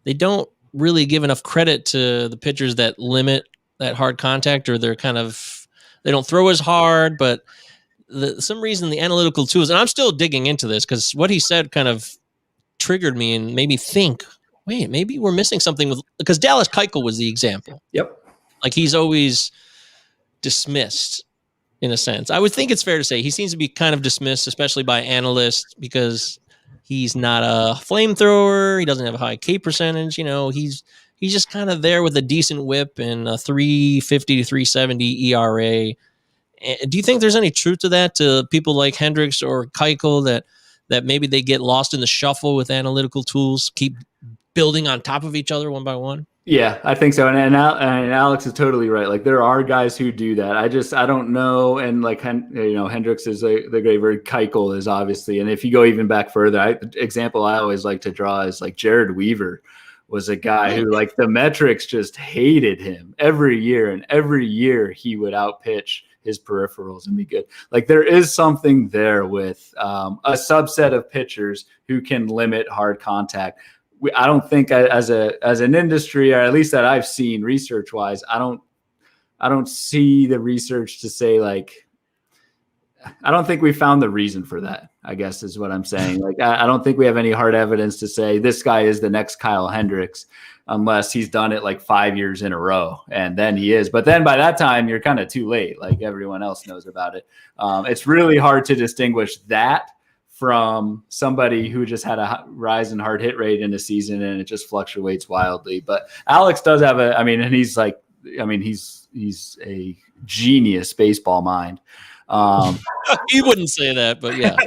they don't really give enough credit to the pitchers that limit that hard contact, or they're kind of, they don't throw as hard, but some reason the analytical tools, and I'm still digging into this, because what he said kind of triggered me and made me think, wait, maybe we're missing something because Dallas Keuchel was the example. Yep. Like, he's always dismissed in a sense. I would think it's fair to say he seems to be kind of dismissed, especially by analysts, because he's not a flamethrower. He doesn't have a high K percentage. He's just kind of there with a decent whip and a 350 to 370 ERA. Do you think there's any truth to that, to people like Hendricks or Keuchel, that maybe they get lost in the shuffle with analytical tools, keep building on top of each other one by one? Yeah, I think so. And Alex is totally right. Like, there are guys who do that. I don't know. And like, Hendricks is the great word. Keuchel is obviously. And if you go even back further, example I always like to draw is like Jared Weaver was a guy who, like, the metrics just hated him every year. And every year he would outpitch his peripherals and be good. Like, there is something there with a subset of pitchers who can limit hard contact. I don't think as an industry, or at least that I've seen research wise, I don't see the research to say, like, I don't think we found the reason for that, I guess is what I'm saying. Like, I don't think we have any hard evidence to say this guy is the next Kyle Hendricks, unless he's done it like 5 years in a row, and then he is. But then by that time, you're kind of too late. Like, everyone else knows about it. It's really hard to distinguish that from somebody who just had a rise in hard hit rate in a season and it just fluctuates wildly. But Alex does have and he's a genius baseball mind. He wouldn't say that, but yeah.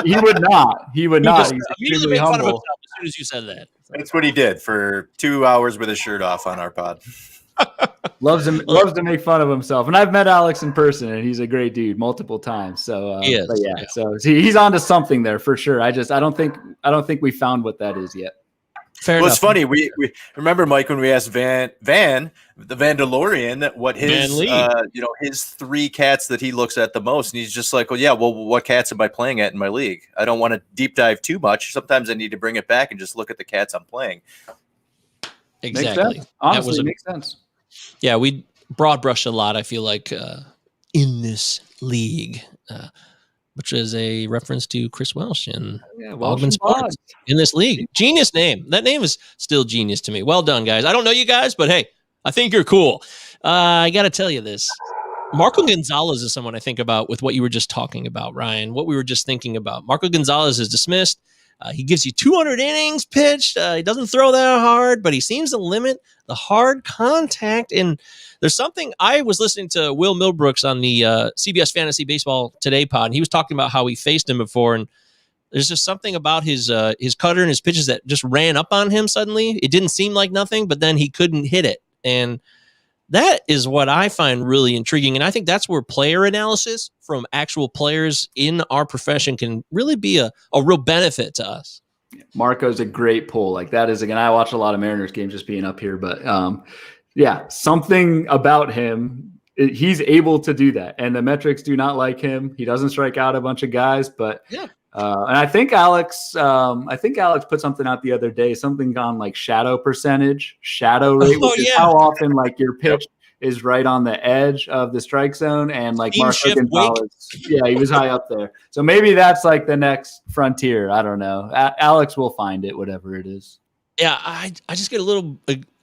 He would not. He's immediately made fun of himself as soon as you said that. That's what he did for 2 hours with his shirt off on our pod. Loves to make fun of himself. And I've met Alex in person, and he's a great dude multiple times. So so he's onto something there for sure. I don't think we found what that is yet. Fair enough. It's funny. We remember, Mike, when we asked Van the Vandalorian what his his 3 cats that he looks at the most, and he's just like, what cats am I playing at in my league? I don't want to deep dive too much. Sometimes I need to bring it back and just look at the cats I'm playing. Exactly. Honestly, makes sense. Yeah, we broad brush a lot, I feel like, in this league, which is a reference to Chris Welsh and Waldman Sports in this league. Genius name. That name is still genius to me. Well done, guys. I don't know you guys, but hey, I think you're cool. I got to tell you this. Marco Gonzalez is someone I think about with what you were just talking about, Ryan, what we were just thinking about. Marco Gonzalez is dismissed. He gives you 200 innings pitched. He doesn't throw that hard, but he seems to limit the hard contact. And there's something, I was listening to Will Milbrooks on the CBS Fantasy Baseball Today pod, and he was talking about how he faced him before. And there's just something about his cutter and his pitches that just ran up on him suddenly. It didn't seem like nothing, but then he couldn't hit it. And that is what I find really intriguing. And I think that's where player analysis from actual players in our profession can really be a real benefit to us. Marco's a great pull. Like, that is, again, I watch a lot of Mariners games just being up here, but something about him, he's able to do that. And the metrics do not like him. He doesn't strike out a bunch of guys, but and I think Alex put something out the other day, something on like shadow rate, which is how often like your pitch is right on the edge of the strike zone. And like Marco Gonzalez, he was high up there. So maybe that's like the next frontier. I don't know. Alex will find it, whatever it is. Yeah, I just get a little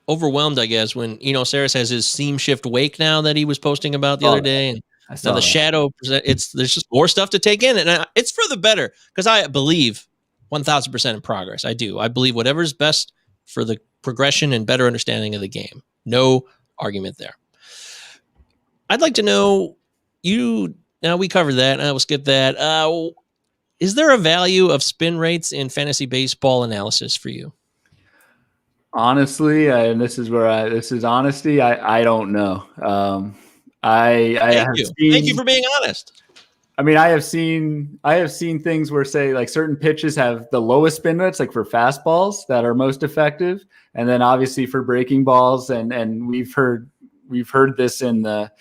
overwhelmed, I guess, when Saris has his seam shift wake now that he was posting about the other day. And Now the shadow, there's just more stuff to take in, and it's for the better because I believe 1,000% in progress. I do. I believe whatever's best for the progression and better understanding of the game. No argument there. I'd like to know now we covered that. I will skip that. Is there a value of spin rates in fantasy baseball analysis for you? Honestly, and this is honesty. I don't know. Thank you for being honest. I mean, I have seen things where say like certain pitches have the lowest spin rates, like for fastballs that are most effective, and then obviously for breaking balls, and we've heard this in the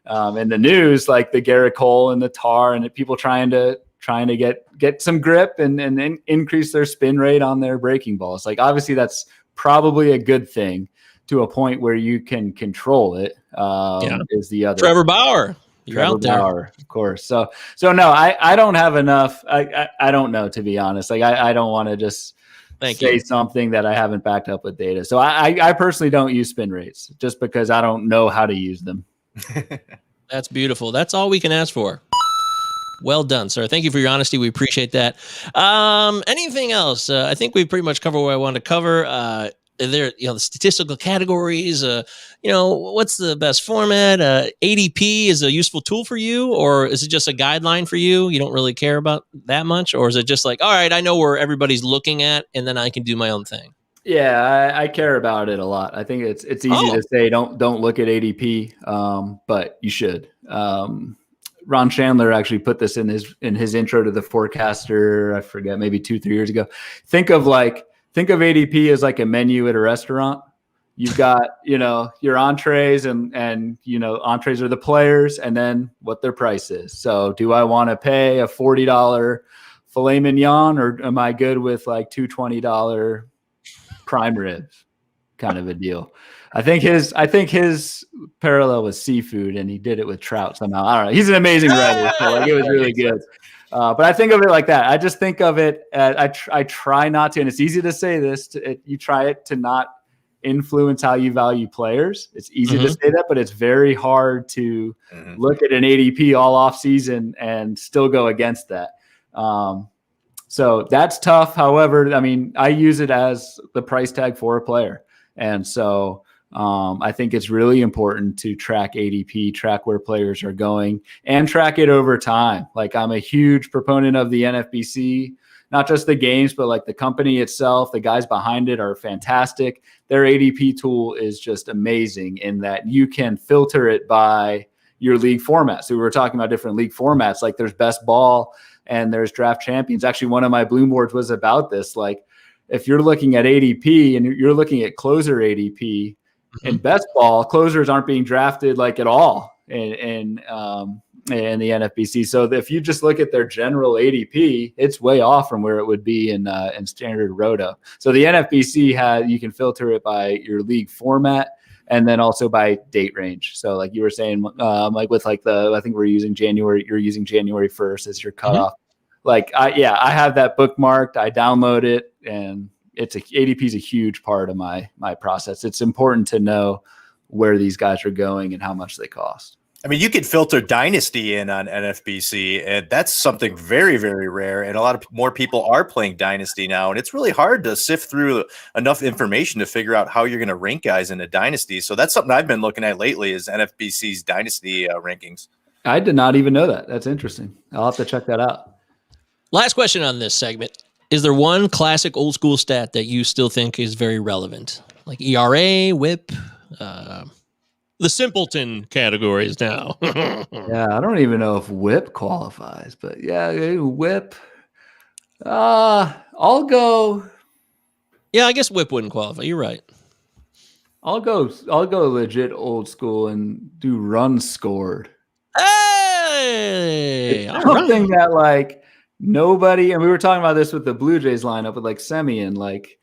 news, like the Garrett Cole and the Tar, and people trying to get some grip and increase their spin rate on their breaking balls. Like obviously that's probably a good thing to a point where you can control it. Is the other Trevor Bauer. You're Trevor out there, Bauer, of course. So no, I don't have enough. I don't know, to be honest. Like I don't want to just say something that I haven't backed up with data. So I personally don't use spin rates just because I don't know how to use them. That's beautiful. That's all we can ask for. Well done, sir. Thank you for your honesty. We appreciate that. Anything else? I think we pretty much covered what I wanted to cover. There, the statistical categories. What's the best format? ADP is a useful tool for you, or is it just a guideline for you? You don't really care about that much, or is it just like, all right, I know where everybody's looking at, and then I can do my own thing? Yeah, I care about it a lot. I think it's easy to say don't look at ADP, but you should. Ron Chandler actually put this in his intro to the Forecaster. I forget, maybe 2-3 years ago. Think of ADP as like a menu at a restaurant. You've got, your entrees and entrees are the players and then what their price is. So do I want to pay a $40 filet mignon or am I good with like $220 prime ribs kind of a deal? I think his parallel was seafood and he did it with trout somehow. I don't know. He's an amazing writer. So like it was really good. But I think of it like that. I just think of it. I try not to, and it's easy to say this. You try it to not influence how you value players. It's easy to say that, but it's very hard to look at an ADP all off season and still go against that. So that's tough. However, I mean, I use it as the price tag for a player, and so I think it's really important to track ADP, track where players are going, and track it over time. Like I'm a huge proponent of the NFBC, not just the games, but like the company itself. The guys behind it are fantastic. Their ADP tool is just amazing in that you can filter it by your league format. So we were talking about different league formats. Like there's best ball and there's draft champions. Actually, one of my Bloom boards was about this. Like if you're looking at ADP and you're looking at closer ADP, in best ball, closers aren't being drafted like at all in the NFBC. So if you just look at their general ADP, it's way off from where it would be in standard roto. So the NFBC you can filter it by your league format and then also by date range. So like you were saying, like with like I think we're using January. You're using January 1st as your cutoff. Like I have that bookmarked. I download it and. ADP is a huge part of my process. It's important to know where these guys are going and how much they cost. I mean, you could filter Dynasty in on NFBC, and that's something very, very rare. And a lot of more people are playing Dynasty now, and it's really hard to sift through enough information to figure out how you're going to rank guys in a Dynasty. So that's something I've been looking at lately is NFBC's Dynasty rankings. I did not even know that. That's interesting. I'll have to check that out. Last question on this segment. Is there one classic old school stat that you still think is very relevant? Like ERA, whip, the simpleton categories now. Yeah, I don't even know if whip qualifies, but yeah, whip. I'll go. Yeah, I guess whip wouldn't qualify. You're right. I'll go legit old school and do runs scored. Hey! It's something that like nobody, and we were talking about this with the Blue Jays lineup with like Semien, like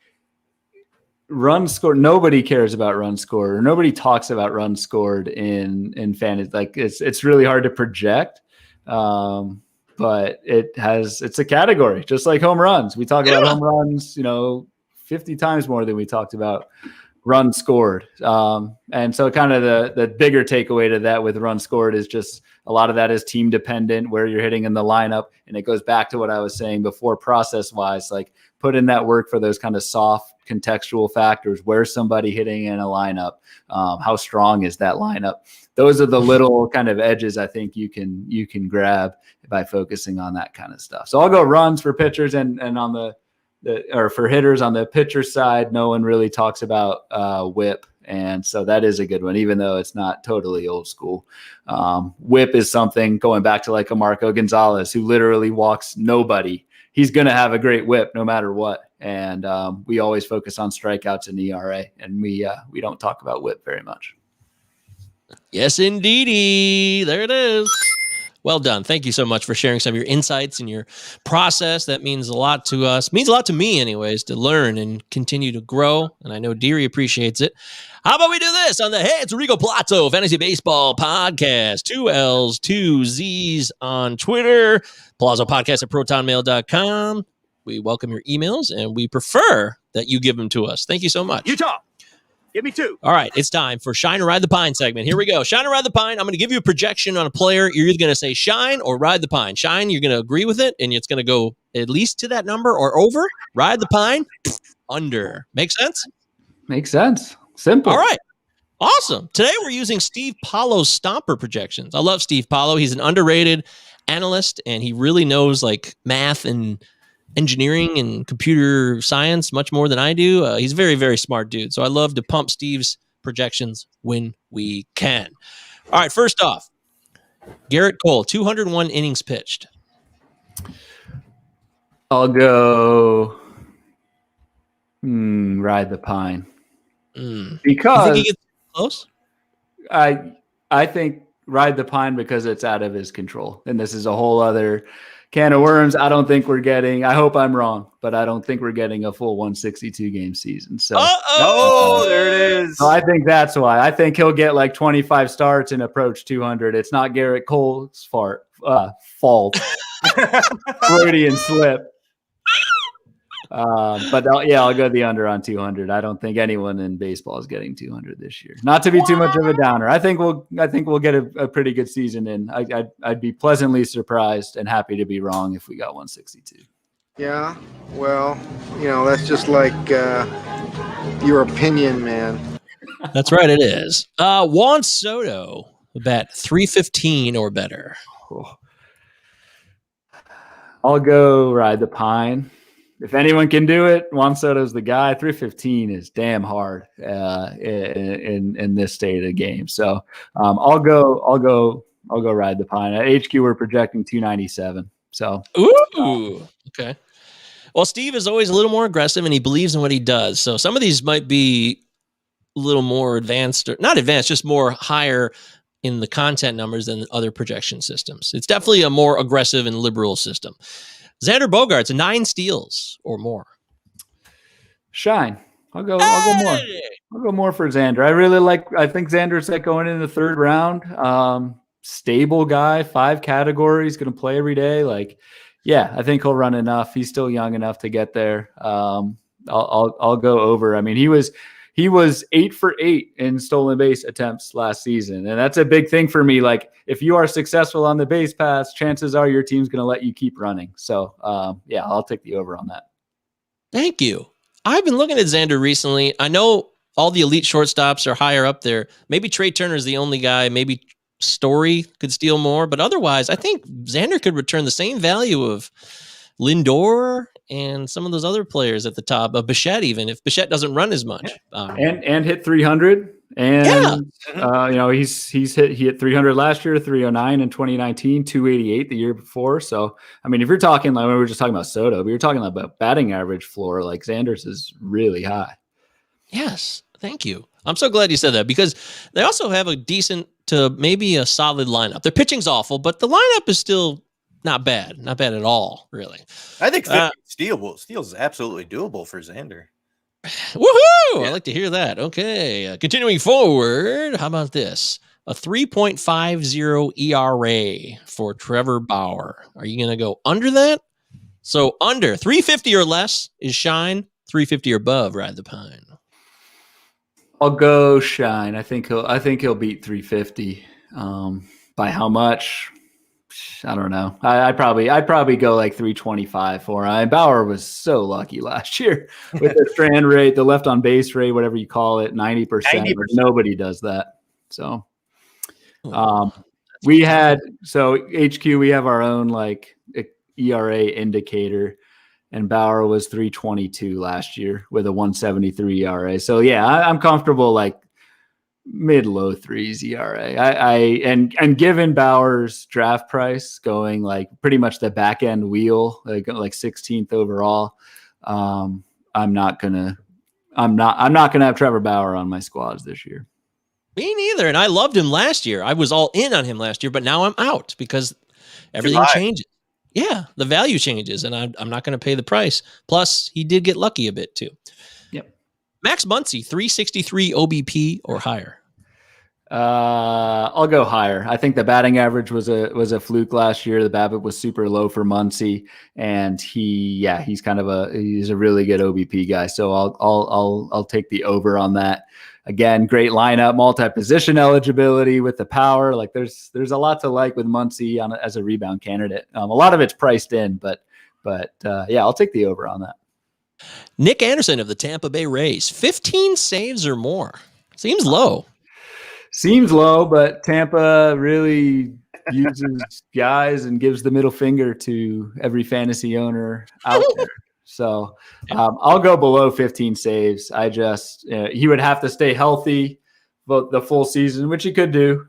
run scored. Nobody cares about run scored, or nobody talks about run scored in fantasy. Like it's really hard to project, but it's a category, just like home runs. We talk about home runs, 50 times more than we talked about run scored. And so kind of the bigger takeaway to that with run scored is just a lot of that is team dependent, where you're hitting in the lineup. And it goes back to what I was saying before, process wise, like put in that work for those kind of soft contextual factors. Where's somebody hitting in a lineup? How strong is that lineup? Those are the little kind of edges I think you can grab by focusing on that kind of stuff. So I'll go runs for pitchers, and on the or for hitters on the pitcher side, no one really talks about whip. And so that is a good one, even though it's not totally old school. Whip is something going back to like a Marco Gonzalez, who literally walks nobody. He's going to have a great whip no matter what. And we always focus on strikeouts and ERA, and we don't talk about whip very much. Yes, indeedy. There it is. Well done. Thank you so much for sharing some of your insights and your process. That means a lot to us. Means a lot to me, anyways, to learn and continue to grow. And I know Deary appreciates it. How about we do this on the Hey, it's Rico Palazzo Fantasy Baseball Podcast? 2 L's, 2 Z's on Twitter. Palazzo Podcast at protonmail.com. We welcome your emails, and we prefer that you give them to us. Thank you so much. Utah, give me 2. All right, it's time for Shine or Ride the Pine segment. Here we go. Shine or Ride the Pine. I'm going to give you a projection on a player. You're either going to say shine or ride the pine. Shine, you're going to agree with it, and it's going to go at least to that number or over. Ride the pine, under. Make sense? Makes sense. Simple. All right. Awesome. Today we're using Steve Paulo's Stomper projections. I love Steve Paulo. He's an underrated analyst, and he really knows like math and engineering and computer science much more than I do. He's a very, very smart dude. So I love to pump Steve's projections when we can. All right, first off, Garrett Cole, 201 innings pitched. I'll go ride the pine. Because you think he gets close? I think ride the pine because it's out of his control. And this is a whole other can of worms. I don't think we're getting, I hope I'm wrong, but I don't think we're getting a full 162 game season. So there it is. So I think that's why. I think he'll get like 25 starts and approach 200. It's not Garrett Cole's fault. Freudian slip. But I'll go the under on 200. I don't think anyone in baseball is getting 200 this year. Not to be too much of a downer. I think we'll get a pretty good season in. I'd be pleasantly surprised and happy to be wrong if we got 162. Yeah, well, that's just like your opinion, man. That's right, it is. Juan Soto, bet 315 or better. I'll go ride the pine. If anyone can do it, Juan Soto's the guy. 315 is damn hard in this state of the game. So I'll go ride the pine. At HQ, we're projecting 297. So okay. Well, Steve is always a little more aggressive, and he believes in what he does. So some of these might be a little more advanced, or not advanced, just more higher in the content numbers than other projection systems. It's definitely a more aggressive and liberal system. Xander Bogaerts, 9 steals or more. Shine. I'll go more. I'll go more for Xander. I think Xander's going in the 3rd round. Stable guy, 5 categories, going to play every day. I think he'll run enough. He's still young enough to get there. I'll go over. I mean, he was 8 for 8 in stolen base attempts last season. And that's a big thing for me. Like, if you are successful on the base pass, chances are your team's going to let you keep running. So, I'll take the over on that. Thank you. I've been looking at Xander recently. I know all the elite shortstops are higher up there. Maybe Trey Turner's the only guy. Maybe Story could steal more. But otherwise, I think Xander could return the same value of Lindor and some of those other players at the top of Bichette, even if Bichette doesn't run as much. And hit 300. And he hit 300 last year, 309 in 2019, 288 the year before. So I mean, if you're talking like we were just talking about Soto, but you're talking about batting average floor, like Xander's is really high. Yes, thank you. I'm so glad you said that, because they also have a decent to maybe a solid lineup. Their pitching's awful, but the lineup is still not bad at all, really. I think 50 steals is absolutely doable for Xander. Woohoo! Yeah. I like to hear that. Okay. Continuing forward, how about this? A 3.50 ERA for Trevor Bauer. Are you going to go under that? So under 350 or less is shine, 350 or above, ride the pine. I'll go Shine. I think he'll beat 350. By how much? I don't know. I'd probably go like 325 for him. Bauer was so lucky last year with the strand rate, the left on base rate, whatever you call it, 90%. Nobody does that. So we had HQ. We have our own like ERA indicator, and Bauer was 322 last year with a 173 ERA. So yeah, I'm comfortable like mid-low threes ERA. And given Bauer's draft price going like pretty much the back end wheel, like 16th overall, I'm not gonna have Trevor Bauer on my squads this year. Me neither. And I loved him last year. I was all in on him last year, but now I'm out because everything changes. Yeah, the value changes, and I'm not going to pay the price. Plus, he did get lucky a bit too. Yep. Max Muncy, 363 OBP or higher. I'll go higher. I think the batting average was a fluke last year. The BABIP was super low for Muncy, and he's a really good OBP guy. So I'll take the over on that. Again, great lineup, multi-position eligibility with the power. Like there's a lot to like with Muncy as a rebound candidate. A lot of it's priced in, but I'll take the over on that. Nick Anderson of the Tampa Bay Rays, 15 saves or more. Seems low. Seems low, but Tampa really uses guys and gives the middle finger to every fantasy owner out there. So I'll go below 15 saves. He would have to stay healthy the full season, which he could do,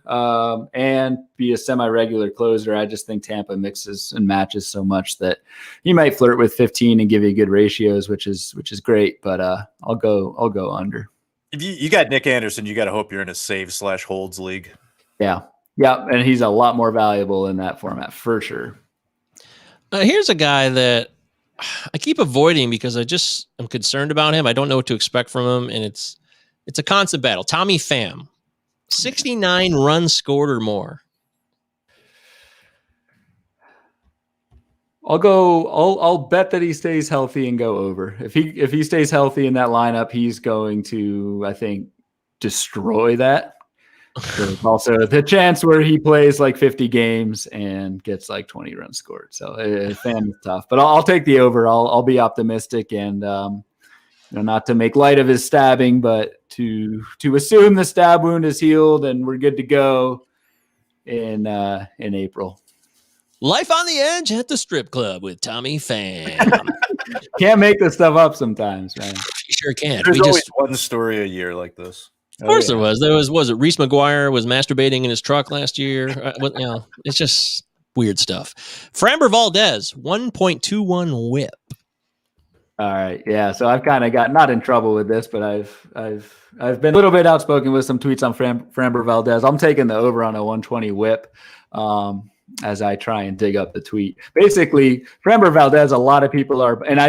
and be a semi-regular closer. I just think Tampa mixes and matches so much that he might flirt with 15 and give you good ratios, which is great. But I'll go under. If you got Nick Anderson, you got to hope you're in a save/holds league. Yeah, and he's a lot more valuable in that format for sure. Here's a guy that I keep avoiding because I'm concerned about him. I don't know what to expect from him, and it's a constant battle. Tommy Pham, 69 runs scored or more. I'll bet that he stays healthy and go over. If he stays healthy in that lineup, he's going to, I think, destroy that. There's also the chance where he plays like 50 games and gets like 20 runs scored. So Pham is tough, but I'll take the over. I'll be optimistic and not to make light of his stabbing, but to assume the stab wound is healed and we're good to go in April. Life on the Edge at the strip club with Tommy Pham. Can't make this stuff up sometimes, man. You sure can. There's always one story a year like this. Of course there was. Was it Reese McGuire was masturbating in his truck last year? It's just weird stuff. Framber Valdez, 1.21 whip. All right. Yeah. So I've kind of got not in trouble with this, but I've been a little bit outspoken with some tweets on Framber Valdez. I'm taking the over on a 120 whip. As I try and dig up the tweet. Basically, Framber Valdez, a lot of people are, and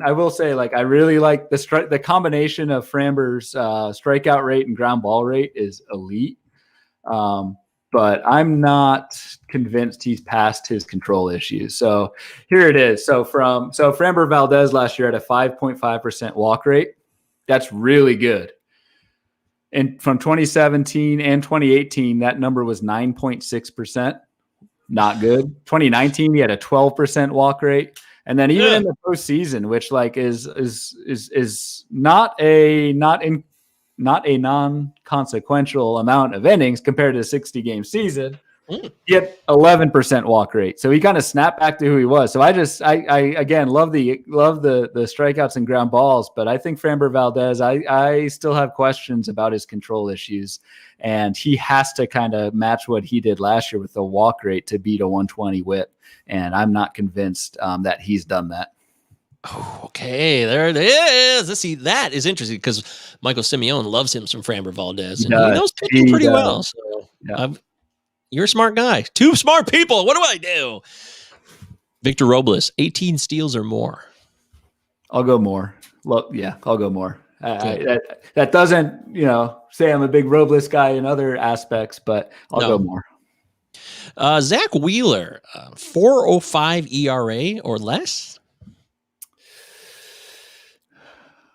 I will say, like, I really like the combination of Framber's strikeout rate and ground ball rate is elite. But I'm not convinced he's past his control issues. So here it is. So Framber Valdez last year had a 5.5% walk rate. That's really good. And from 2017 and 2018, that number was 9.6%. Not good. 2019, he had a 12% walk rate, and then even in the postseason, which like is not a non-consequential amount of innings compared to a 60-game season, he had 11% walk rate. So he kind of snapped back to who he was. So I again love the strikeouts and ground balls, but I think Framber Valdez, I still have questions about his control issues. And he has to kind of match what he did last year with the walk rate to beat a 120 whip. And I'm not convinced that he's done that. Oh, okay, there it is. Let's see. That is interesting because Michael Simeone loves him some Framber Valdez. And he knows pitching pretty well. So you're a smart guy. Two smart people. What do I do? Victor Robles, 18 steals or more. I'll go more. Well, yeah, I'll go more. That doesn't, say I'm a big Robles guy in other aspects, but I'll go more. Zach Wheeler, 4.05 ERA or less.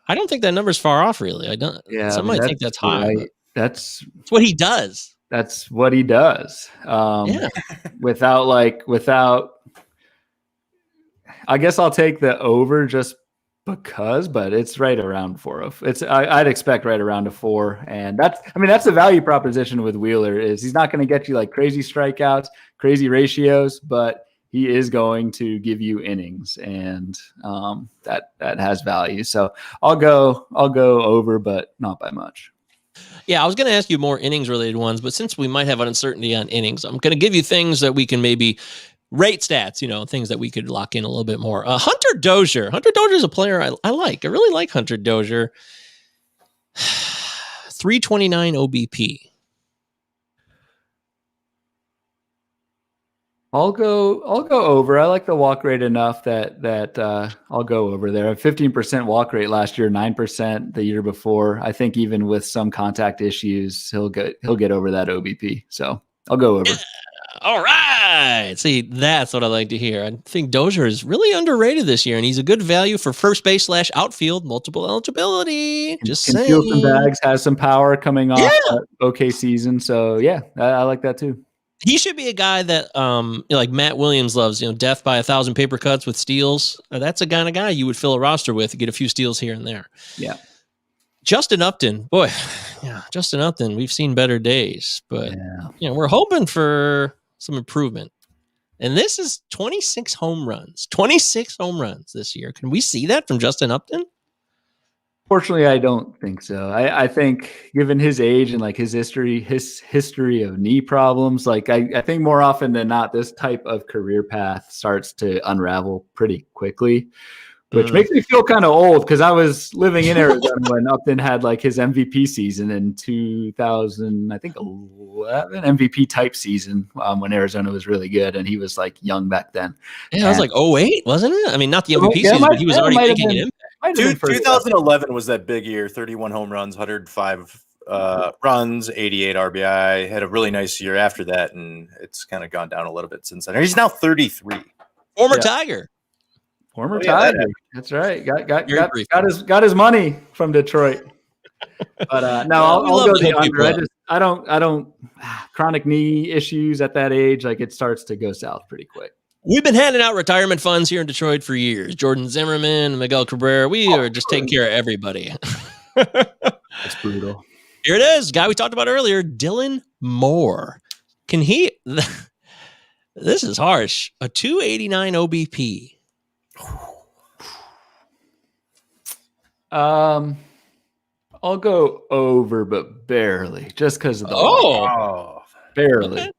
I don't think that number's far off, really. I don't. Yeah, Some might think that's high. right. But That's it's what he does. That's what he does. Yeah. Without, I guess I'll take the over just because, but it's right around 4. I'd expect right around a 4, and that's the value proposition with Wheeler is he's not going to get you like crazy strikeouts, crazy ratios, but he is going to give you innings, and that has value. So I'll go over, but not by much. Yeah, I was going to ask you more innings related ones, but since we might have an uncertainty on innings, I'm going to give you things that we can maybe rate stats, things that we could lock in a little bit more. Hunter Dozier. Hunter Dozier is a player I like. I really like Hunter Dozier. 329 OBP. I'll go over. I like the walk rate enough that I'll go over there. A 15% walk rate last year, 9% the year before. I think even with some contact issues, he'll get over that OBP. So I'll go over. Yeah. All right. See, that's what I like to hear. I think Dozier is really underrated this year, and he's a good value for first base / outfield, multiple eligibility. Just can saying. Field some bags, has some power coming off that okay season. So yeah, I like that too. He should be a guy that, like Matt Williams loves, death by 1,000 paper cuts with steals. That's a kind of guy you would fill a roster with, get a few steals here and there. Yeah. Justin Upton, boy, Justin Upton, we've seen better days, but we're hoping for some improvement. And this is 26 home runs this year. Can we see that from Justin Upton? Fortunately, I don't think so. I think given his age and like his history of knee problems, like I think more often than not, this type of career path starts to unravel pretty quickly, which makes me feel kind of old because I was living in Arizona when Upton had like his MVP season in 2011 MVP type season when Arizona was really good and he was like young back then. Yeah, it was like 08, wasn't it? I mean, not the MVP season, but he was already making an impact. 2011 was that big year, 31 home runs, 105 runs, 88 RBI. Had a really nice year after that, and it's kind of gone down a little bit since then. He's now 33. Former Tiger. Former Tiger. That's right. Got his money from Detroit. But no, I'll go the under. I don't chronic knee issues at that age. Like it starts to go south pretty quick. We've been handing out retirement funds here in Detroit for years. Jordan Zimmerman, Miguel Cabrera. We are just taking care of everybody. That's brutal. Here it is. Guy we talked about earlier, Dylan Moore. Can he? This is harsh. A 289 OBP. I'll go over, but barely, just because of the barely.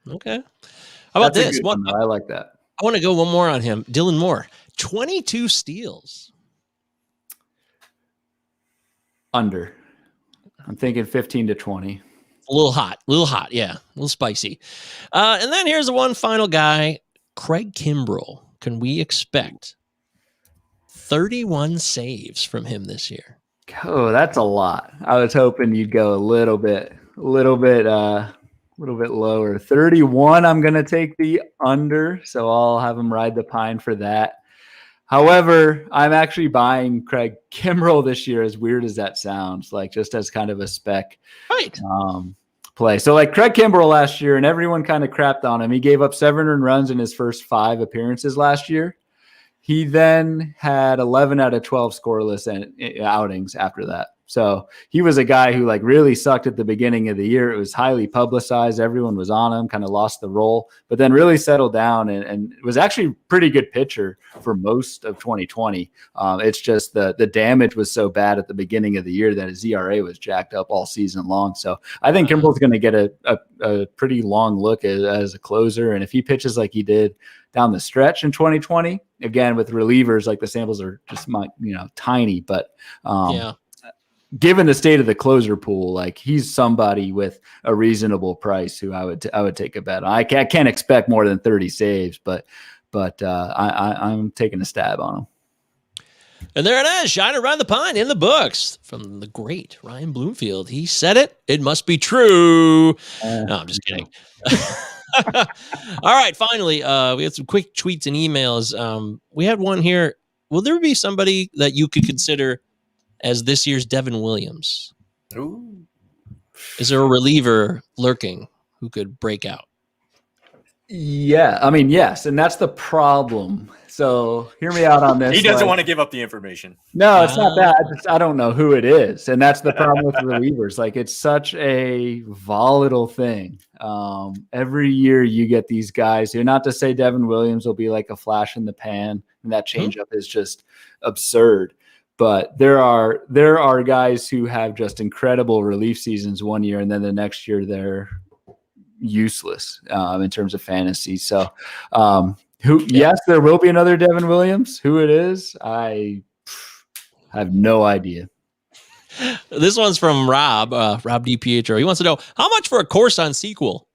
Okay. How about this? I like that. I want to go one more on him. Dylan Moore, 22 steals. Under. I'm thinking 15 to 20. A little hot. Yeah. A little spicy. And then here's the one final guy, Craig Kimbrell. Can we expect 31 saves from him this year? Oh, that's a lot. I was hoping you'd go a little bit lower. 31, I'm going to take the under, so I'll have him ride the pine for that. However, I'm actually buying Craig Kimbrell this year, as weird as that sounds, like just as kind of a spec play. So like Craig Kimbrell last year, and everyone kind of crapped on him. He gave up 700 runs in his first 5 appearances last year. He then had 11 out of 12 scoreless outings after that. So he was a guy who like really sucked at the beginning of the year. It was highly publicized. Everyone was on him, kind of lost the role, but then really settled down and was actually a pretty good pitcher for most of 2020. It's just the damage was so bad at the beginning of the year that his ERA was jacked up all season long. So I think Kimbrell's going to get a pretty long look as a closer. And if he pitches like he did down the stretch in 2020, again, with relievers, like the samples are just tiny, but given the state of the closer pool, like he's somebody with a reasonable price who I would take a bet on. I can't expect more than 30 saves, but I'm taking a stab on him. And there it is, Shiner Ride the Pine in the books from the great Ryan Bloomfield. He said it. It must be true. No, I'm just kidding. All right, finally, we had some quick tweets and emails. We had one here. will there be somebody that you could consider as this year's Devin Williams? Ooh. Is there a reliever lurking who could break out? Yeah, I mean, yes, and that's the problem. So hear me out on this. He doesn't want to give up the information. No, it's not that. I don't know who it is, and that's the problem with relievers. Like, it's such a volatile thing. Every year you get these guys who, not to say Devin Williams will be like a flash in the pan, and that changeup is just absurd. But there are guys who have just incredible relief seasons one year, and then the next year they're useless in terms of fantasy. So yes, there will be another Devin Williams. Who it is, I have no idea. This one's from Rob DiPietro. He wants to know how much for a course on sequel.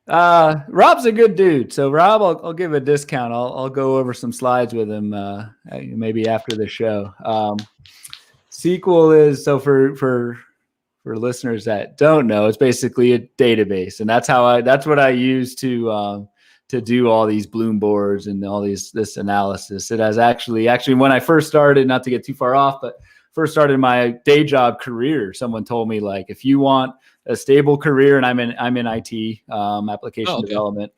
Rob's a good dude. So Rob, I'll give a discount. I'll go over some slides with him maybe after the show. Sequel is, so for listeners that don't know, it's basically a database, and that's what I use to do all these Bloom boards and all this analysis. It has actually when I first started, not to get too far off, but first started my day job career, someone told me, like, if you want a stable career, and I'm in IT, application development.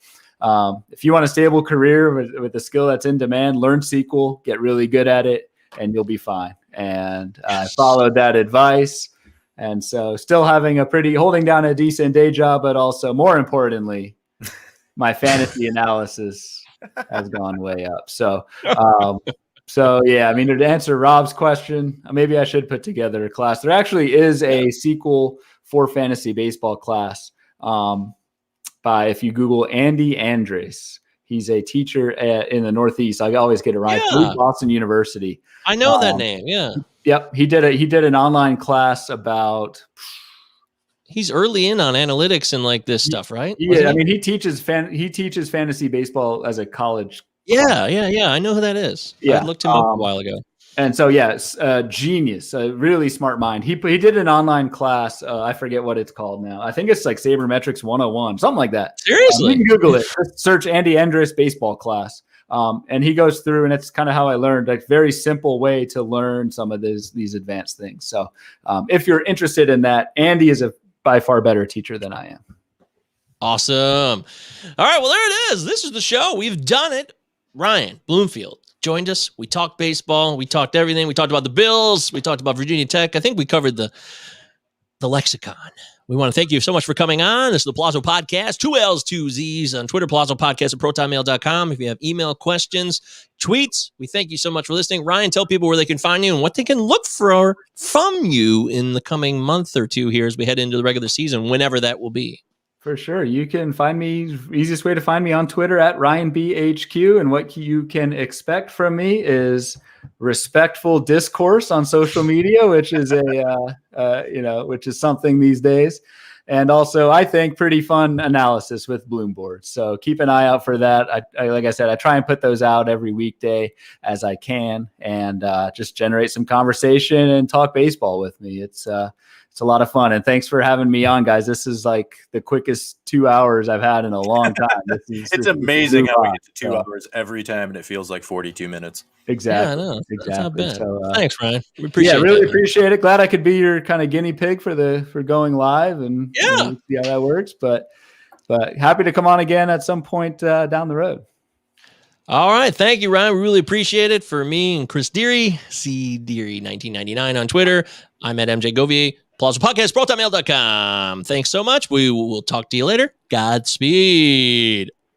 If you want a stable career with a skill that's in demand, learn SQL, get really good at it, and you'll be fine. And I followed that advice. And so still holding down a decent day job, but also more importantly, my fantasy analysis has gone way up. So yeah, I mean, to answer Rob's question, maybe I should put together a class. There actually is a SQL for fantasy baseball class if you Google Andy Andres. He's a teacher in the Northeast. I always get it right. Yeah. Boston University. I know that name. Yeah. Yep. He did an online class about. He's early in on analytics and like this stuff, right? Yeah. I mean, he teaches fantasy baseball as a college. Yeah. I know who that is. Yeah. I looked him up a while ago. And so, yes, genius, a really smart mind. He did an online class. I forget what it's called now. I think it's like Sabermetrics 101, something like that. Seriously? You can Google it. Just search Andy Andres baseball class. And he goes through, and it's kind of how I learned, like, very simple way to learn some of these advanced things. So if you're interested in that, Andy is a by far better teacher than I am. Awesome. All right, well, there it is. This is the show. We've done it. Ryan Bloomfield joined us. We talked baseball. We talked everything. We talked about the Bills. We talked about Virginia Tech. I think we covered the lexicon. We want to thank you so much for coming on. This is the Palazzo Podcast, 2 L's, 2 Z's on Twitter, Palazzo Podcast at protonmail.com. If you have email questions, tweets, we thank you so much for listening. Ryan, tell people where they can find you and what they can look for from you in the coming month or two here as we head into the regular season, whenever that will be. For sure. You can find me, easiest way to find me on Twitter at RyanBHQ. And what you can expect from me is respectful discourse on social media, which is which is something these days. And also, I think, pretty fun analysis with Bloom boards. So keep an eye out for that. Like I said, I try and put those out every weekday as I can, and just generate some conversation and talk baseball with me. It's a lot of fun. And thanks for having me on, guys. This is like the quickest 2 hours I've had in a long time. It's amazing how we get to 2 hours every time, and it feels like 42 minutes. Exactly. Yeah, I know. Exactly. That's not bad. So, thanks, Ryan. We appreciate it. Really appreciate it. Glad I could be your kind of guinea pig for going live and see how that works. But happy to come on again at some point down the road. All right. Thank you, Ryan. We really appreciate it. For me and Chris Deary, cdeary1999 on Twitter. I'm at MJ Govier. Palazzo Podcast, protonmail.com. Thanks so much. We will talk to you later. Godspeed.